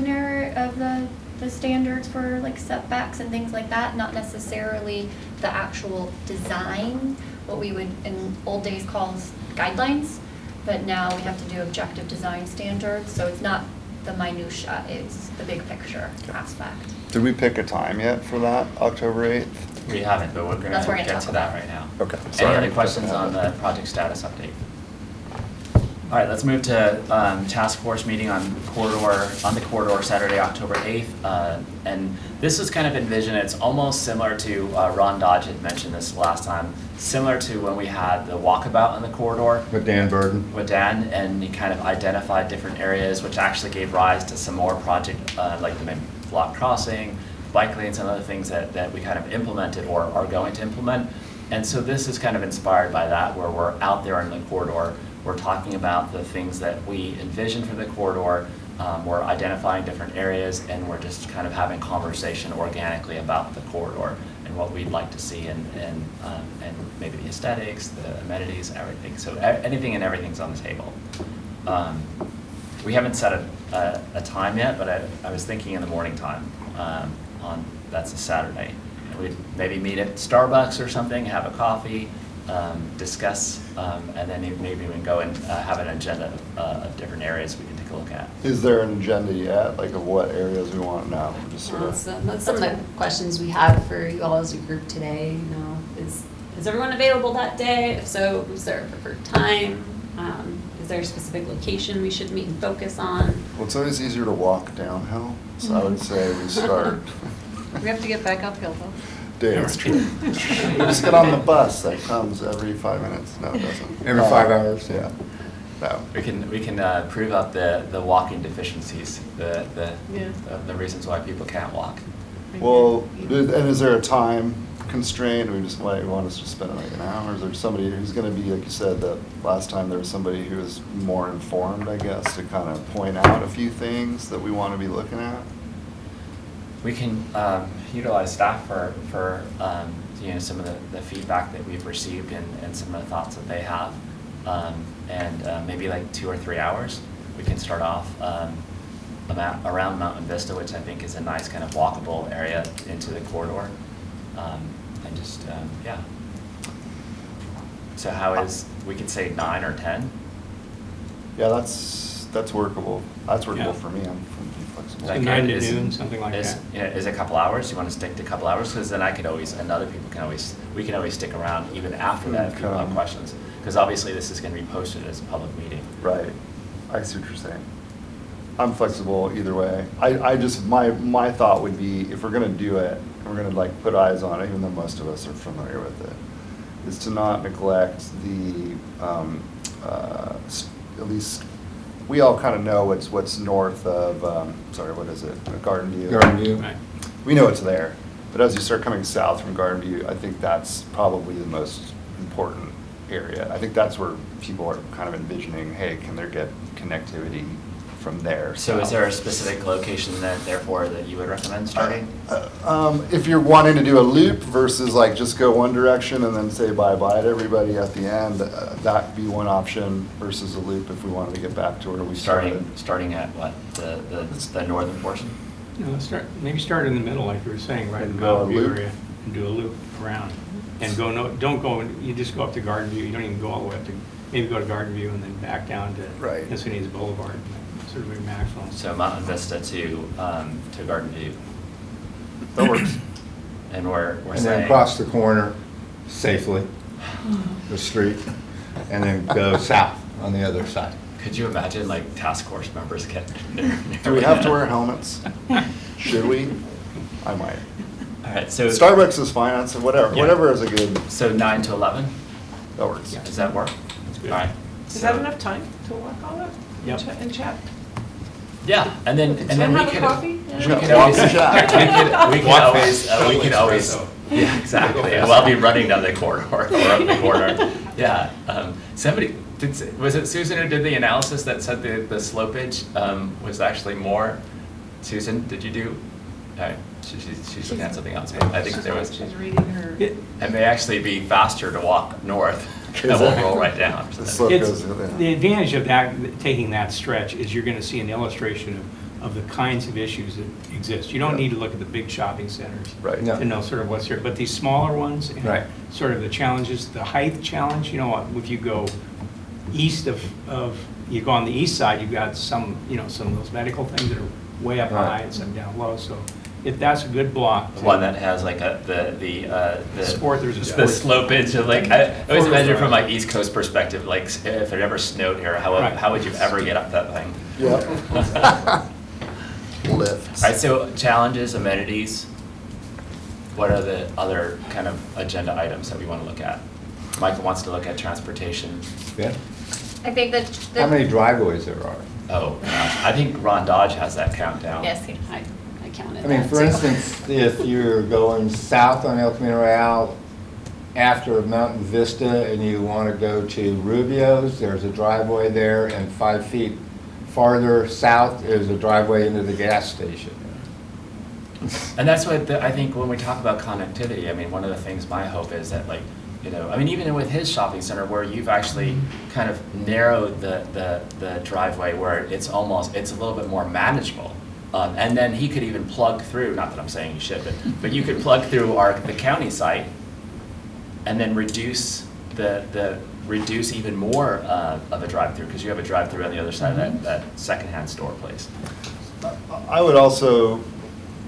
the standards for like setbacks and things like that, not necessarily the actual design, what we would in old days call guidelines, but now we have to do objective design standards, so it's not the minutia, it's the big picture aspect. Did we pick a time yet for that, October 8th? We haven't, but we're going That's to what we're gonna get talk to that about. right now. Okay. Any sorry, other I questions couldn't on have the project status update? All right, let's move to task force meeting on the corridor Saturday, October 8th. And this is kind of envisioned, it's almost similar to, Ron Dodge had mentioned this last time, similar to when we had the walkabout on the corridor. With Dan Burden. With Dan, and he kind of identified different areas, which actually gave rise to some more project, like the block crossing, bike lanes, and other things that we kind of implemented or are going to implement. And so this is kind of inspired by that, where we're out there in the corridor. We're talking about the things that we envision for the corridor. We're identifying different areas, and we're just kind of having conversation organically about the corridor and what we'd like to see, and maybe the aesthetics, the amenities, everything. So anything and everything's on the table. We haven't set a time yet, but I was thinking in the morning time. That's a Saturday. And we'd maybe meet at Starbucks or something, have a coffee. Discuss, and then maybe we can go and have an agenda of different areas we can take a look at. Is there an agenda yet, like of what areas we want now? Just sort of. That's some of the questions we have for you all as a group today. You know, is everyone available that day? If so, is there a preferred time? Is there a specific location we should meet and focus on? Well, it's always easier to walk downhill, so I would say we start. We have to get back uphill though. That's true. We just get on the bus that comes every 5 minutes. No, it doesn't. Every 5 hours? Yeah. No. We can prove up the walking deficiencies, the reasons why people can't walk. Well, and is there a time constraint? We just want us to spend like an hour? Is there somebody who's going to be, like you said, that last time there was somebody who was more informed, I guess, to kind of point out a few things that we want to be looking at? We can utilize staff for some of the feedback that we've received and some of the thoughts that they have, and maybe like 2 or 3 hours. We can start off around Mountain Vista, which I think is a nice kind of walkable area into the corridor, and just yeah. So we could say 9 or 10? Yeah, that's workable. That's workable for me. I'm flexible. So 9 to noon, something like that. Is a couple hours? You want to stick to a couple hours? Because then and other people we can always stick around even after that if people have questions. Because obviously this is going to be posted as a public meeting. Right. I see what you're saying. I'm flexible either way. I just, my thought would be, if we're going to do it, and we're going to like put eyes on it, even though most of us are familiar with it, is to not neglect the, at least, we all kind of know what's north of, what is it, Garden View? Garden View. Right. We know it's there, but as you start coming south from Garden View, I think that's probably the most important area. I think that's where people are kind of envisioning, hey, can there get connectivity from there? So is there a specific location that you would recommend starting? If you're wanting to do a loop versus like just go one direction and then say bye-bye to everybody at the end, that'd be one option versus a loop if we wanted to get back to where we started. Starting at what, the northern portion? No, maybe start in the middle, like you were saying, right in the go a Mountain View loop. area, and do a loop around. And don't go, you just go up to Garden View, you don't even go all the way up to, maybe go to Garden View and then back down to Right. Encinitas Boulevard, sort of your maximum. So Mountain Vista to Garden View. That works. And we're And saying. then cross the corner safely, the street, and then go south on the other side. Could you imagine like task force members getting there? Do we have to wear helmets? Should we? I might. All right, so. Starbucks is fine, so whatever. Yeah. Whatever is a good, So 9 to 11? that works. Does that work? That's good. All right. Is that enough time to work on it? Yep. And chat? Yeah, and then we have a could. coffee? We Yeah. could always. Walk the chat. We can always. Yeah, exactly. Well, I'll be running down the corridor or up the corridor. Yeah. Was it Susan who did the analysis that said the slopage was actually more? Susan, did you do? She's looking at something else. I think there was. She's reading her. It may actually be faster to walk north. And Is we'll it? roll right down. The slope It's, goes, the advantage of that, taking that stretch, is you're going to see an illustration of the kinds of issues that exist. You don't Yeah. need to look at the big shopping centers Right. No. to know sort of what's there, but these smaller ones, and Right. sort of the challenges, the height challenge, if you go east of, you go on the east side, you've got some of those medical things that are way up Right. high and some down low, so if that's a good block. The one that has like the Sport, there's a the sport. slope into like, I always imagine from my East Coast perspective, like if it ever snowed here, Right. how would you ever get up that thing? Yeah. Lifts. All right, so challenges, amenities, what are the other kind of agenda items that we want to look at? Michael wants to look at transportation. Yeah. I think that. How many driveways there are? Oh, gosh, I think Ron Dodge has that countdown. Yes, I counted I mean, that for too. instance, if you're going south on El Camino Real after Mountain Vista and you want to go to Rubio's, there's a driveway there, and 5 feet farther south is a driveway into the gas station. And that's what I think when we talk about connectivity, I mean, one of the things my hope is that, like, you know, I mean, even with his shopping center where you've actually kind of narrowed the driveway where it's a little bit more manageable. And then he could even plug through, not that I'm saying you should, but you could plug through the county site and then reduce reduce even more of a drive-through, because you have a drive-through on the other side of that secondhand store place. I would also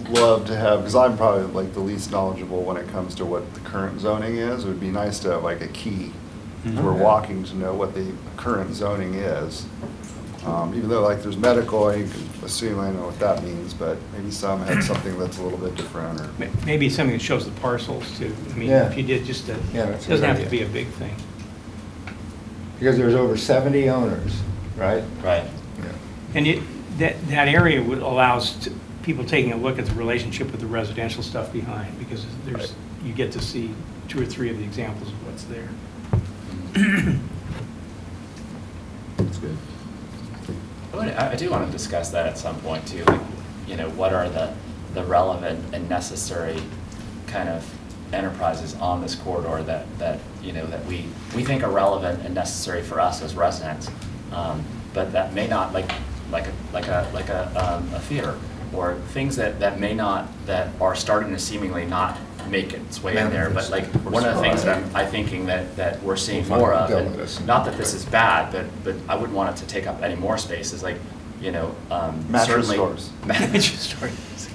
love to have, because I'm probably like the least knowledgeable when it comes to what the current zoning is. It would be nice to have like a key as we're walking to know what the current zoning is. Even though like there's medical, you can assume I know what that means, but maybe some had something that's a little bit different, or. Maybe something that shows the parcels too. I mean, Yeah. if you did just a, Yeah, it that's a doesn't good have to idea. be a big thing. Because there's over 70 owners, right? Right. Yeah. And that area allows people taking a look at the relationship with the residential stuff behind, because you get to see 2 or 3 of the examples of what's there. That's good. I do want to discuss that at some point too, like, you know, what are the relevant and necessary kind of enterprises on this corridor that you know, that we think are relevant and necessary for us as residents, but that may not, like a theater, or things that may not, that are starting to seemingly not make its way in there, but like one of the things that I'm thinking that we're seeing more of, and not that this is bad, but I wouldn't want it to take up any more space, is like, you know, Mattress certainly stores. mattress stores.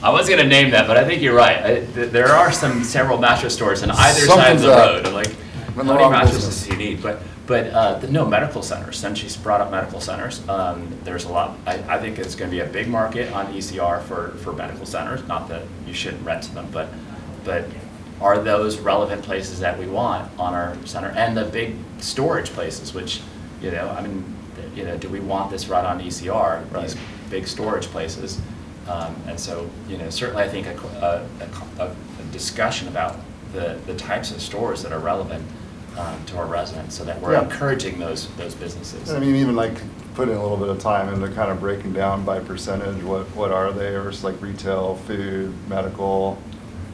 I was gonna name that, but I think you're right. There are several mattress stores on either side of the Something's up. road. I'm like, how In the many wrong mattresses business. do you need? But no, medical centers. Since she's brought up medical centers, there's a lot. I think it's going to be a big market on ECR for medical centers. Not that you shouldn't rent to them, but are those relevant places that we want on our center? And the big storage places, which, you know, I mean, you know, do we want this right on ECR? These big storage places. And so, you know, certainly I think a discussion about the types of stores that are relevant to our residents, so that we're Yeah. encouraging those businesses. I mean, even like putting a little bit of time into kind of breaking down by percentage, what are they, or it's like retail, food, medical,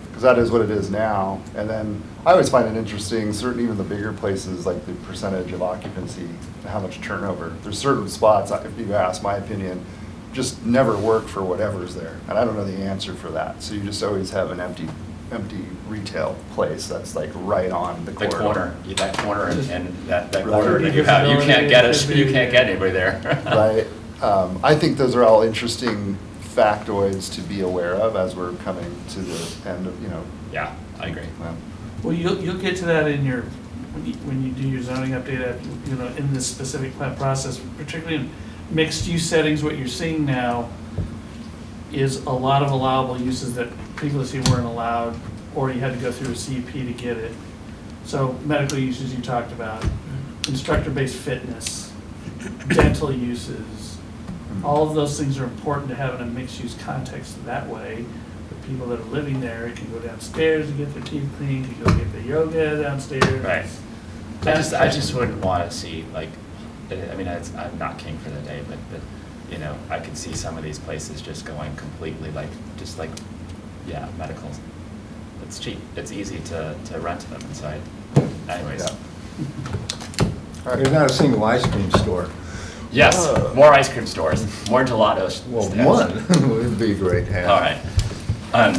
because that is what it is now. And then I always find it interesting, even the bigger places, like the percentage of occupancy, how much turnover. There's certain spots, if you ask my opinion, just never work for whatever's there. And I don't know the answer for that. So you just always have an empty retail place that's like right on the The corner. corner, that corner, and that Right. corner that you have, you can't get anybody there. Right. I think those are all interesting factoids to be aware of as we're coming to the end of, you know. Yeah, I agree. Well, you'll get to that in your, when you do your zoning update, you know, in this specific plan process, particularly in mixed-use settings. What you're seeing now is a lot of allowable uses that previously weren't allowed, or you had to go through a CUP to get it. So medical uses you talked about, instructor-based fitness, dental uses, all of those things are important to have in a mixed-use context. That way, the people that are living there can go downstairs to get their teeth cleaned, can go get their yoga downstairs. Right. I just wouldn't want to see, like, I mean, I'm not king for the day, but you know, I could see some of these places just going completely yeah, medical. It's cheap. It's easy to rent them inside. Anyways. Yeah. There's not a single ice cream store. Yes, more ice cream stores, more gelatos. Well, stands. one would be great to have. All right.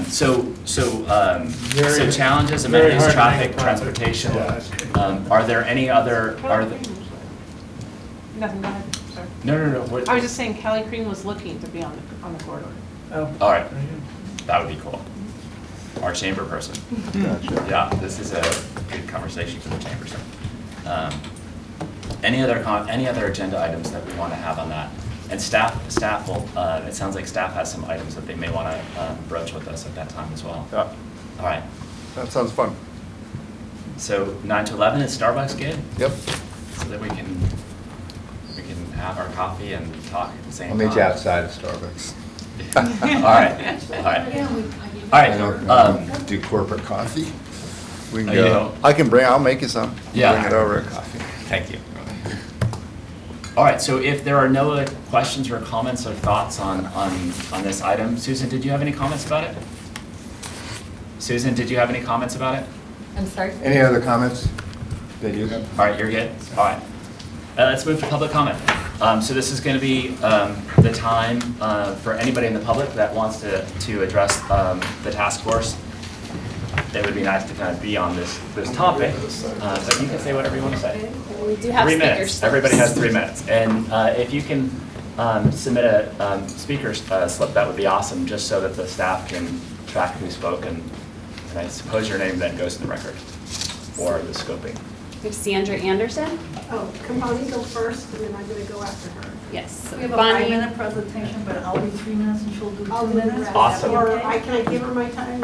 So challenges, very amenities, hard to traffic, make a profit. transportation. Yeah. Are there any other? Nothing, go ahead, sorry. No. What, I was just saying Kelly Cream was looking to be on the corridor. Oh, all right. very good. That would be cool. Our chamber person. Gotcha. Yeah, this is a good conversation for the chamber. Any other agenda items that we want to have on that? And staff will, it sounds like staff has some items that they may want to broach with us at that time as well. Yeah, All right, that sounds fun. so 9 to 11 is Starbucks good? Yep. So that we can have our coffee and talk at the same I'll time. meet you outside of Starbucks. All right, all right. All I right, don't do corporate coffee. We can Oh, you go. don't? I'll make you some. Yeah. Bring it over. Coffee. thank you. All right, so if there are no other questions or comments or thoughts on this item, Susan, did you have any comments about it? Susan, did you have any comments about it? I'm sorry? Any other comments that you have? All right, you're good? All right. Let's move to public comment. So this is going to be the time for anybody in the public that wants to address the task force. It would be nice to kind of be on this topic, but you can say whatever you want to say. We do have 3 speakers. minutes. Everybody has 3 minutes. And if you can submit a speaker's slip, that would be awesome, just so that the staff can track who spoke, and I suppose your name then goes in the record, or the scoping. We have Sandra Anderson. Oh, can Bonnie go first, and then I'm gonna go after her? Yes. We have a Bonnie. 5-minute presentation, but I'll do 3 minutes and she'll do I'll 2 do the minutes. rest. Awesome. Or can I give her my time?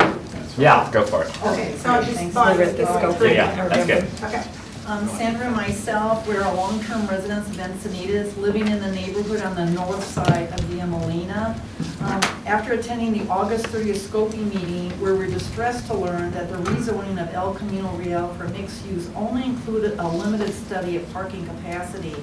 Yeah, go for it. Okay, so I'll just, Thanks. Bonnie, We're at the give her scope. Yeah, that's good. Okay. Sandra and myself, we're a long-term residents of Encinitas, living in the neighborhood on the north side of Via Molina. After attending the August 30th scoping meeting, where we're distressed to learn that the rezoning of El Camino Real for mixed use only included a limited study of parking capacity,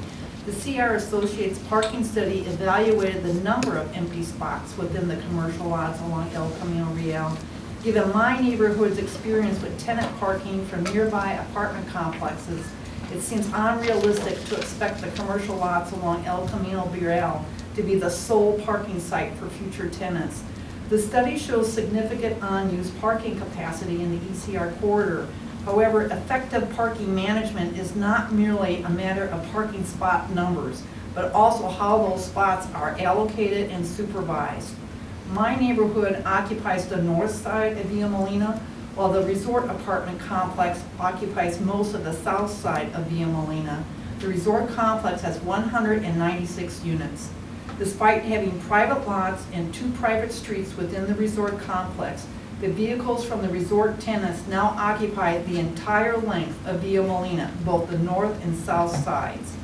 the CR Associates parking study evaluated the number of empty spots within the commercial lots along El Camino Real. Given my neighborhood's experience with tenant parking from nearby apartment complexes, it seems unrealistic to expect the commercial lots along El Camino Real to be the sole parking site for future tenants. The study shows significant unused parking capacity in the ECR corridor. However, effective parking management is not merely a matter of parking spot numbers, but also how those spots are allocated and supervised. My neighborhood occupies the north side of Via Molina, while the resort apartment complex occupies most of the south side of Via Molina. The resort complex has 196 units. Despite having private lots and 2 private streets within the resort complex, the vehicles from the resort tenants now occupy the entire length of Via Molina, both the north and south sides.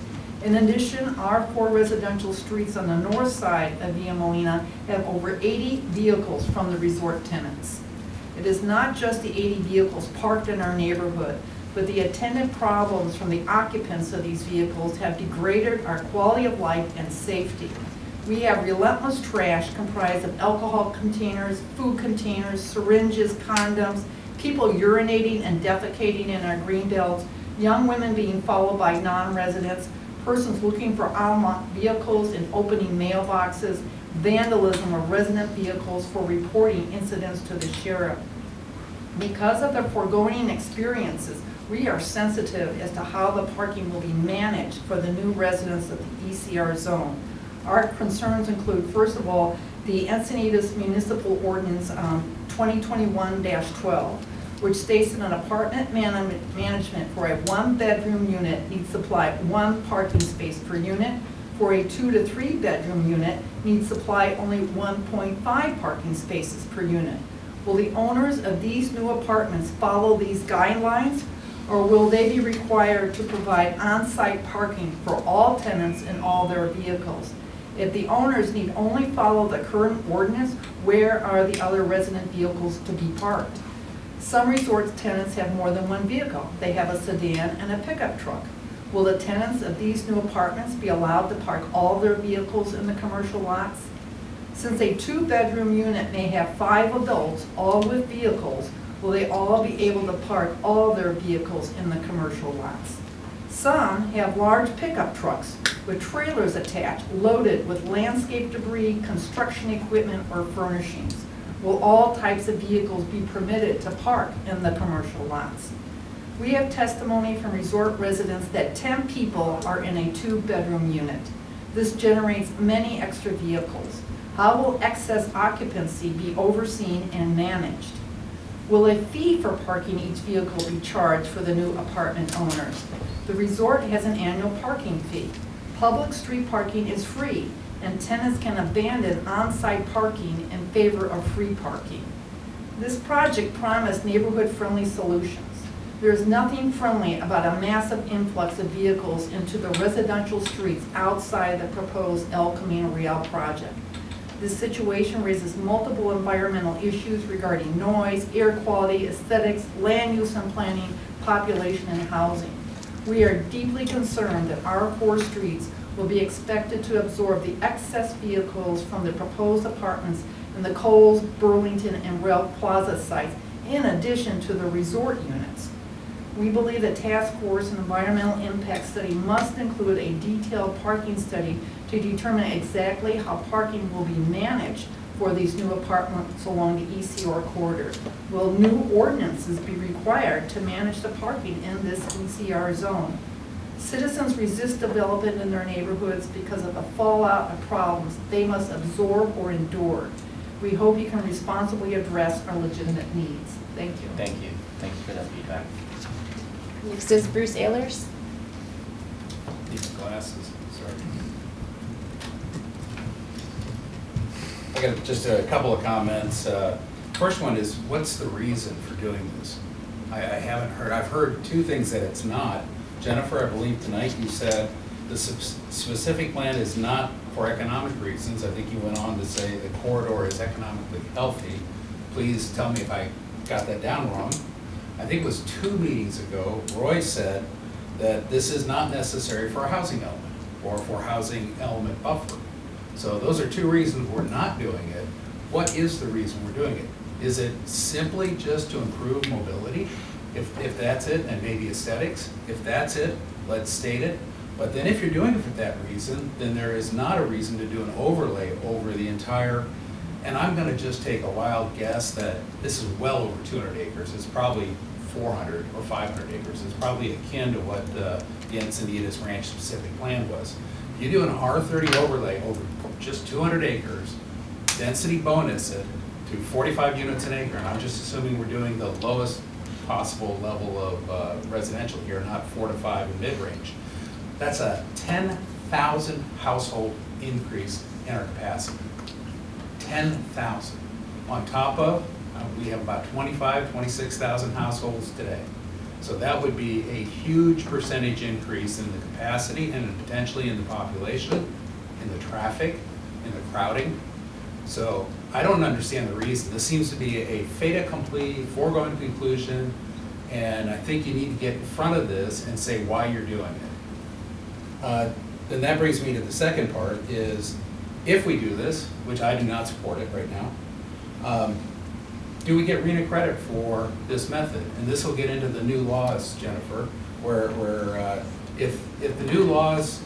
In addition, our 4 residential streets on the north side of Via Molina have over 80 vehicles from the resort tenants. It is not just the 80 vehicles parked in our neighborhood, but the attendant problems from the occupants of these vehicles have degraded our quality of life and safety. We have relentless trash comprised of alcohol containers, food containers, syringes, condoms, people urinating and defecating in our green belts, young women being followed by non-residents, persons looking for unlocked vehicles and opening mailboxes, vandalism of resident vehicles for reporting incidents to the sheriff. Because of the foregoing experiences, we are sensitive as to how the parking will be managed for the new residents of the ECR zone. Our concerns include, first of all, the Encinitas Municipal Ordinance 2021-12, which states that an apartment management for a 1-bedroom unit needs to supply 1 parking space per unit. For a 2 to 3 bedroom unit, needs to supply only 1.5 parking spaces per unit. Will the owners of these new apartments follow these guidelines, or will they be required to provide on-site parking for all tenants and all their vehicles? If the owners need only follow the current ordinance, where are the other resident vehicles to be parked? Some resort tenants have more than 1 vehicle. They have a sedan and a pickup truck. Will the tenants of these new apartments be allowed to park all their vehicles in the commercial lots? Since a 2-bedroom unit may have 5 adults, all with vehicles, will they all be able to park all their vehicles in the commercial lots? Some have large pickup trucks with trailers attached, loaded with landscape debris, construction equipment, or furnishings. Will all types of vehicles be permitted to park in the commercial lots? We have testimony from resort residents that 10 people are in a 2-bedroom unit. This generates many extra vehicles. How will excess occupancy be overseen and managed? Will a fee for parking each vehicle be charged for the new apartment owners? The resort has an annual parking fee. Public street parking is free, and tenants can abandon on-site parking in favor of free parking. This project promised neighborhood-friendly solutions. There is nothing friendly about a massive influx of vehicles into the residential streets outside the proposed El Camino Real project. This situation raises multiple environmental issues regarding noise, air quality, aesthetics, land use and planning, population, and housing. We are deeply concerned that our 4 streets will be expected to absorb the excess vehicles from the proposed apartments in the Kohl's, Burlington, and Rail Plaza sites, in addition to the resort units. We believe the task force and environmental impact study must include a detailed parking study to determine exactly how parking will be managed for these new apartments along the ECR corridor. Will new ordinances be required to manage the parking in this ECR zone? Citizens resist development in their neighborhoods because of the fallout of problems they must absorb or endure. We hope you can responsibly address our legitimate needs. Thank you. Thank you. Thank you for that feedback. Next is Bruce Ehlers. These glasses, sorry. I got just a couple of comments. First one is, what's the reason for doing this? I haven't heard. I've heard 2 things that it's not. Jennifer, I believe tonight you said the specific plan is not for economic reasons. I think you went on to say the corridor is economically healthy. Please tell me if I got that down wrong. I think it was 2 meetings ago, Roy said that this is not necessary for a housing element or for housing element buffer. So those are 2 reasons we're not doing it. What is the reason we're doing it? Is it simply just to improve mobility? If that's it, and maybe aesthetics, if that's it, let's state it. But then if you're doing it for that reason, then there is not a reason to do an overlay over the entire, and I'm gonna just take a wild guess that this is well over 200 acres. It's probably 400 or 500 acres. It's probably akin to what the Encinitas Ranch specific plan was. You do an R30 overlay over just 200 acres, density bonus it to 45 units an acre, and I'm just assuming we're doing the lowest possible level of residential here, not 4 to 5 in mid-range. That's a 10,000 household increase in our capacity. 10,000. On top of, we have about 26,000 households today. So that would be a huge percentage increase in the capacity and potentially in the population, in the traffic, in the crowding. So I don't understand the reason. This seems to be a fait accompli, foregone conclusion, and I think you need to get in front of this and say why you're doing it. Then that brings me to the second part is, if we do this, which I do not support it right now, do we get RENA credit for this method? And this will get into the new laws, Jennifer, where if the new laws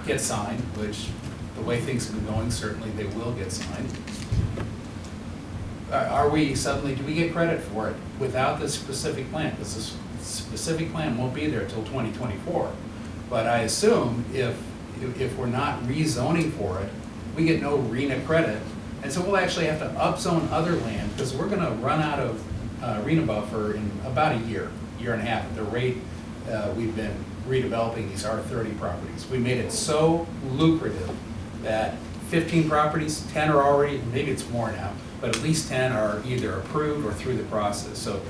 get signed, which the way things have been going, certainly they will get signed, are we suddenly, do we get credit for it without this specific plan? Because this specific plan won't be there until 2024. But I assume if we're not rezoning for it, we get no RENA credit. And so we'll actually have to upzone other land because we're going to run out of RENA buffer in about a year and a half at the rate we've been redeveloping these R30 properties. We made it so lucrative that 15 properties, 10 are already, maybe it's more now, but at least 10 are either approved or through the process. So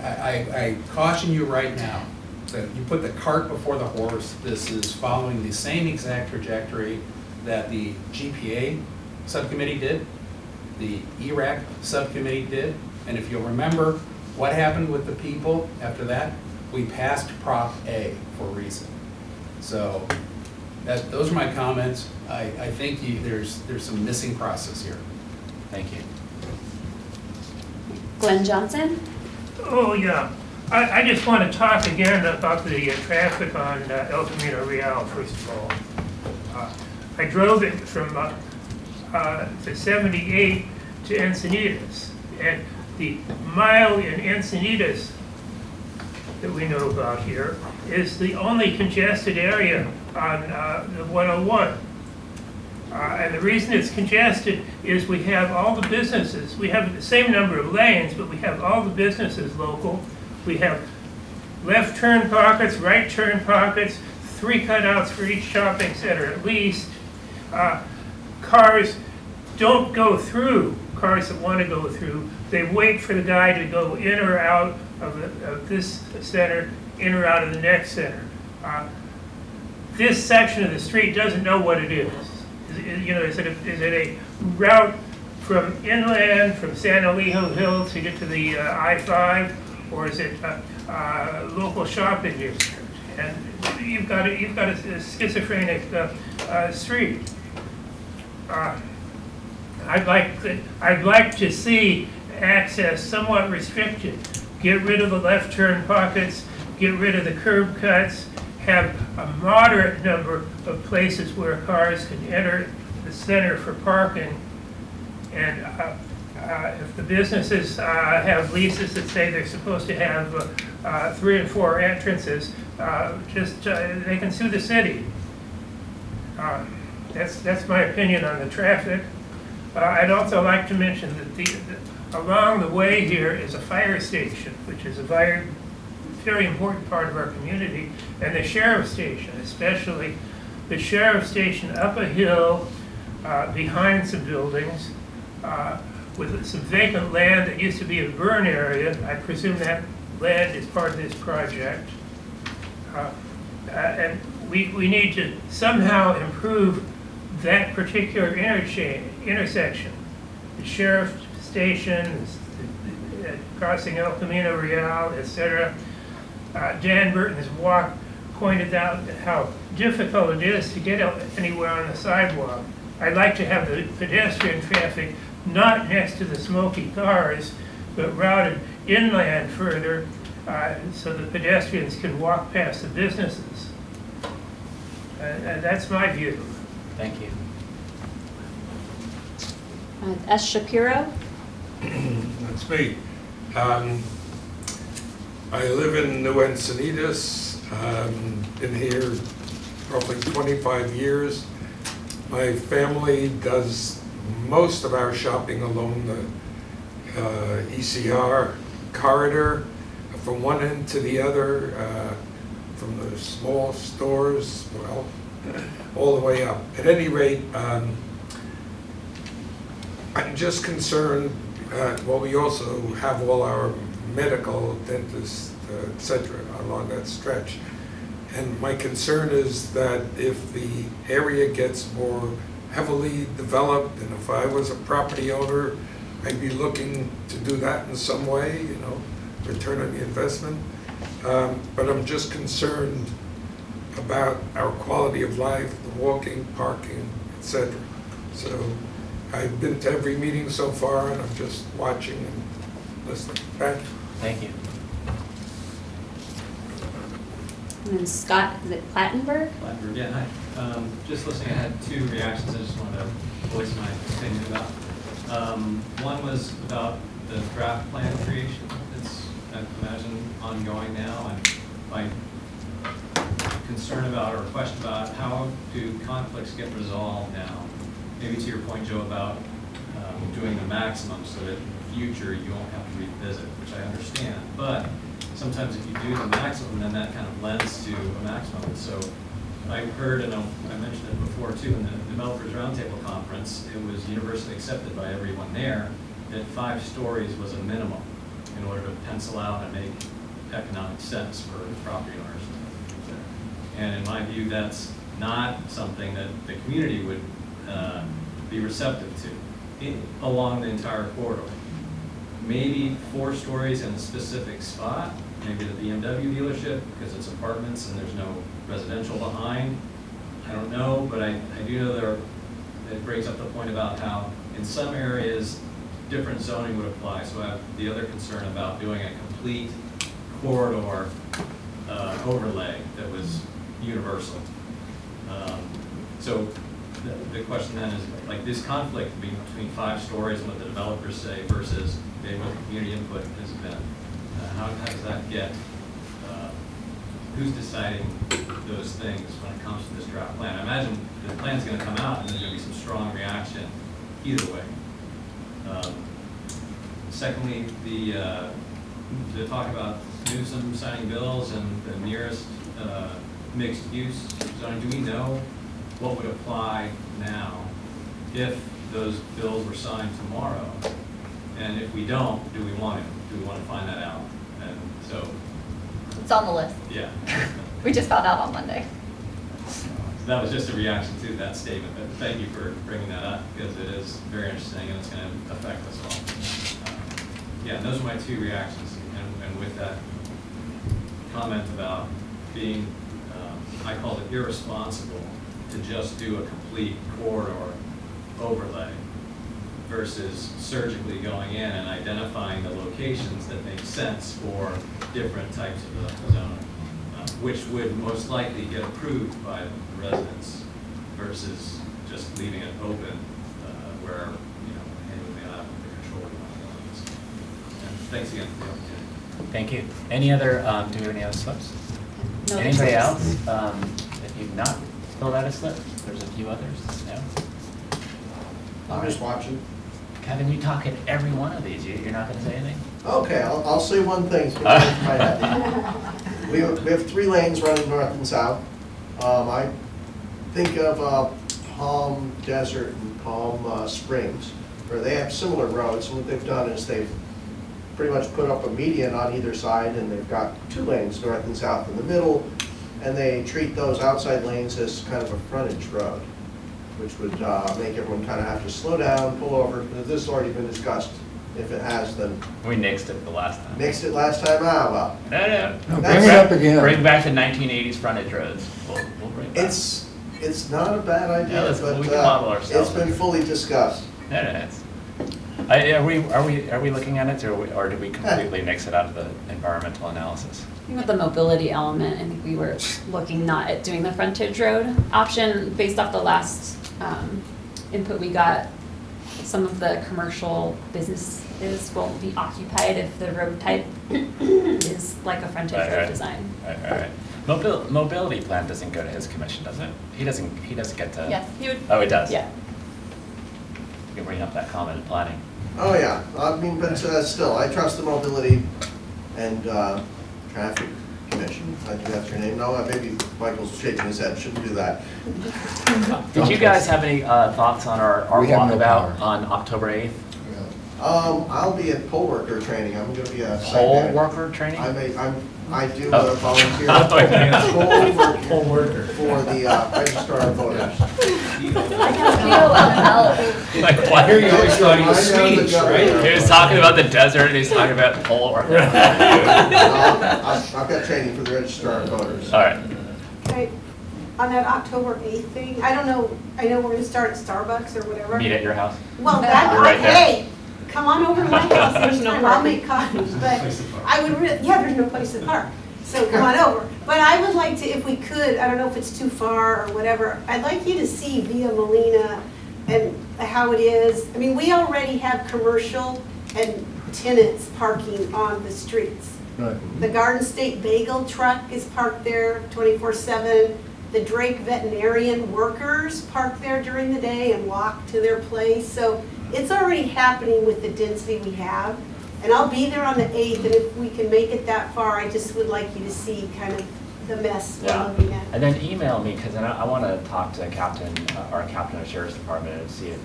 I caution you right now that you put the cart before the horse. This is following the same exact trajectory that the GPA subcommittee did, the ERAC subcommittee did, and if you'll remember what happened with the people after that, we passed Prop A for a reason. So those are my comments. I think there's some missing process here. Thank you. Glenn Johnson. Oh, yeah. I just want to talk again about the traffic on El Camino Real, first of all. I drove it from the 78 to Encinitas, and the mile in Encinitas that we know about here is the only congested area on the 101. And the reason it's congested is we have all the businesses. We have the same number of lanes, but we have all the businesses local. We have left turn pockets, right turn pockets, 3 cutouts for each shopping center at least. Cars don't go through, cars that want to go through. They wait for the guy to go in or out of this center, in or out of the next center. This section of the street doesn't know what it is. Is it a route from inland, from San Elijo Hills to get to the I-5, or is it local shopping district? And you've got a schizophrenic street. I'd like to see access somewhat restricted. Get rid of the left turn pockets, get rid of the curb cuts, have a moderate number of places where cars can enter the center for parking. And if the businesses have leases that say they're supposed to have 3 and 4 entrances, they can sue the city. That's my opinion on the traffic. I'd also like to mention that along the way here is a fire station, which is a very important part of our community, and the sheriff's station, especially the sheriff's station up a hill behind some buildings with some vacant land that used to be a burn area. I presume that land is part of this project. And we need to somehow improve that particular intersection. The sheriff's station, crossing El Camino Real, etc. Dan Burton's walk pointed out how difficult it is to get anywhere on the sidewalk. I'd like to have the pedestrian traffic not next to the smoky cars, but routed inland further so the pedestrians can walk past the businesses. And that's my view. Thank you. S. Shapiro? That's me. I live in New Encinitas, been here roughly 25 years. My family does most of our shopping along the ECR corridor, from one end to the other, from the small stores, well, all the way up. At any rate, I'm just concerned, well, we also have all our medical, dentists, etc. along that stretch. And my concern is that if the area gets more heavily developed, and if I was a property owner, I'd be looking to do that in some way, return on the investment. But I'm just concerned about our quality of life, the walking, parking, etc. So I've been to every meeting so far, and I'm just watching and listening. Thank you. Thank you. And then Scott, is it Plattenberg? Plattenberg, yeah, hi. Just listening, I had 2 reactions I just wanted to voice my opinion about. One was about the draft plan creation. It's, I imagine, ongoing now, and my concern about or question about how do conflicts get resolved now? Maybe to your point, Joe, about doing the maximum so that in the future you won't have to revisit, which I understand. But sometimes if you do the maximum, then that kind of lends to a maximum. So I heard, and I mentioned it before too, in the Developers Roundtable Conference, it was universally accepted by everyone there that 5 stories was a minimum in order to pencil out and make economic sense for property owners. And in my view, that's not something that the community would be receptive to along the entire corridor. Maybe 4 stories in a specific spot, maybe the BMW dealership because it's apartments and there's no residential behind. I don't know, but I do know it brings up the point about how in some areas different zoning would apply. So I have the other concern about doing a complete corridor overlay that was universal. So the question then is, like, this conflict between 5 stories and what the developers say versus maybe what the community input has been. How does that get who's deciding those things when it comes to this draft plan? I imagine the plan's gonna come out and there's gonna be some strong reaction either way. Secondly, to talk about Newsom signing bills and the nearest mixed use zoning, do we know what would apply now if those bills were signed tomorrow? And if we don't, do we want to find that out? And so, It's on the list. yeah. We just found out on Monday. So that was just a reaction to that statement, but thank you for bringing that up, because it is very interesting and it's going to affect us all. Yeah, those are my two reactions, and with that comment about being, I call it irresponsible to just do a complete corridor overlay versus surgically going in and identifying the locations that make sense for different types of zoning, which would most likely get approved by the residents versus just leaving it open where, you know, hey, we may not have the control we want to go on this. And thanks again for the opportunity. Thank you. Any other, do we have any other slips? No, Anybody thanks. else? If you've not filled out a slip, there's a few others. No? I'm just watching. Kevin, you talk at every one of these. You're not going to say anything? Okay, I'll say one thing. We have 3 lanes running north and south. I think of Palm Desert and Palm Springs, where they have similar roads. And what they've done is they've pretty much put up a median on either side, and they've got 2 lanes, north and south, in the middle, and they treat those outside lanes as kind of a frontage road, which would make everyone kind of have to slow down, pull over. This has already been discussed. If it has, then We nixed it the last time. nixed it last time. Well, No. Bring it up again. Bring back the 1980s frontage roads. We'll bring it back. it's not a bad idea, let's- but we can model ourselves. it's been fully discussed. No, it's, are we looking at it, or did we completely nix it out of the environmental analysis? I think with the mobility element, I think we were looking not at doing the frontage road option based off the last input we got. Some of the commercial businesses won't be occupied if the road type is like a frontage road design. All right. Mobility plan doesn't go to his commission, does it? He doesn't get to. Yes, he would. Oh, it does? Yeah. You can bring up that comment in planning. Oh, yeah, I mean, but still, I trust the mobility and traffic commission. I think that's your name. No, maybe Michael's shaking his head, shouldn't do that. Did you guys have any thoughts on our We have no walkabout power. on October 8th? I'll be at poll worker training. I'm gonna be a site Poll manager. worker training? I do Oh. volunteer poll worker for the registrar of voters. Like, why Here you always thought he was I know the Swedish, governor. right? He was talking about the desert and he's talking about poll worker. I've got training for the registrar of voters. All right. Okay, on that October 8th thing, I don't know, I know we're gonna start at Starbucks or whatever. Meet at your house? Well, that, You're right there. hey, come on over to my house There's no anytime, I'll parking. make coffees, but I would really, yeah, there's no place to park, so come on over. But I would like to, if we could, I don't know if it's too far or whatever, I'd like you to see Via Molina and how it is. I mean, we already have commercial and tenants parking on the streets. Right. The Garden State Bagel truck is parked there 24/7. The Drake veterinarian workers park there during the day and walk to their place. So it's already happening with the density we have. And I'll be there on the 8th, and if we can make it that far, I just would like you to see kind of the mess we're Yeah. looking at. And then email me, because I want to talk to Captain, our Captain of Sheriff's Department and see if.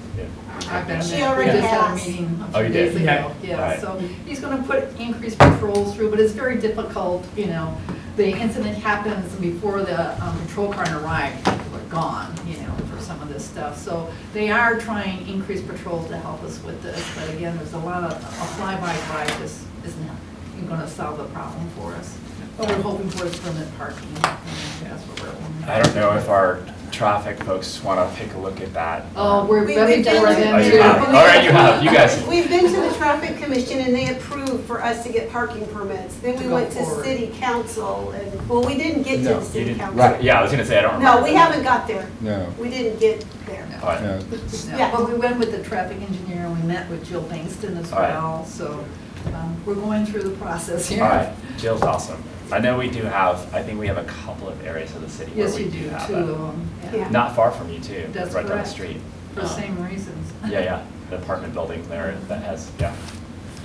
I've been She there. already We just had a has. meeting Oh, a you few days did? ago. Okay. Yeah, Alright. so he's gonna put increased patrols through, but it's very difficult, you know. The incident happens before the patrol car arrived, people are gone, you know, for some of this stuff. So they are trying increased patrols to help us with this, but again, there's a lot of, a fly-by-drive just isn't gonna solve the problem for us. But we're hoping for is permanent parking, and that's what we're. I don't know if our traffic folks want to take a look at that. Oh, we're We've ready been for to- them Oh, you too. have. All right, you have. You guys. We've been to the traffic commission and they approved for us to get parking permits. Then we To go went to forward. city council and, well, we didn't get to No, the You city didn't, council. Right. yeah, I was going to say, I don't remember. No, we haven't got there. No. We didn't get there. All right. No. No, Yeah. but we went with the traffic engineer, and we met with Jill Bankston as All right. well, so we're going through the process here. All right, Jill's awesome. I know we do have, I think we have a couple of areas of the city where Yes, we you do do, have two that. of them. Yeah. Not far from you too, That's right down the correct. street. For the same reasons. Yeah, the apartment building there that has, yeah.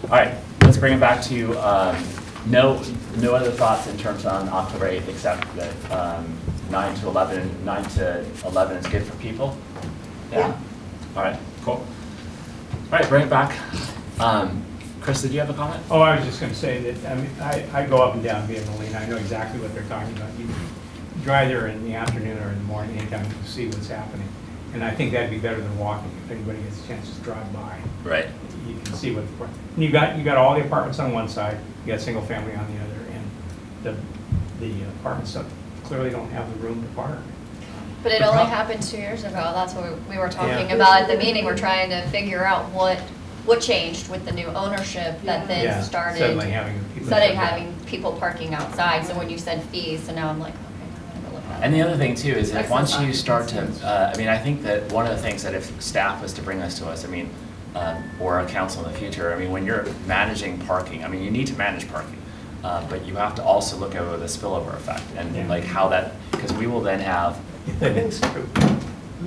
All right, let's bring it back to, no other thoughts in terms on October 8th, except that 9 to 11 is good for people? Yeah. All right, cool. All right, bring it back. Chris, did you have a comment? Oh, I was just going to say that, I mean, I go up and down via Molina. I know exactly what they're talking about. You drive there in the afternoon or in the morning, anytime you can see what's happening. And I think that'd be better than walking. If anybody gets a chance to drive by, Right. you can see what the, and you got all the apartments on one side, you got single family on the other, and the apartments clearly don't have the room to park. But it only happened 2 years ago. That's what we were talking Yeah. about at the meeting. We're trying to figure out what changed with the new ownership that then Yeah, started suddenly having people parking outside. So when you said fees, so now I'm like, okay, I'm gonna go look at And the other thing too is that Excellent once you thought. start to, I mean, I think that one of the things that if staff was to bring this to us, I mean, or a council in the future, I mean, when you're managing parking, I mean, you need to manage parking, but you have to also look over the spillover effect and like how that, because we will then have, It's true.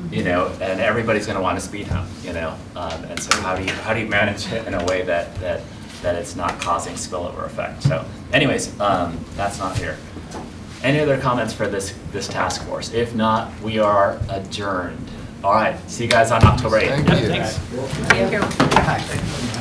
you know, and everybody's going to want a speed hump, you know, and so how do you manage it in a way that it's not causing spillover effect? So, anyways, that's not here. Any other comments for this task force? If not, we are adjourned. All right, see you guys on October 8th. Thank you. Thanks. Thank you.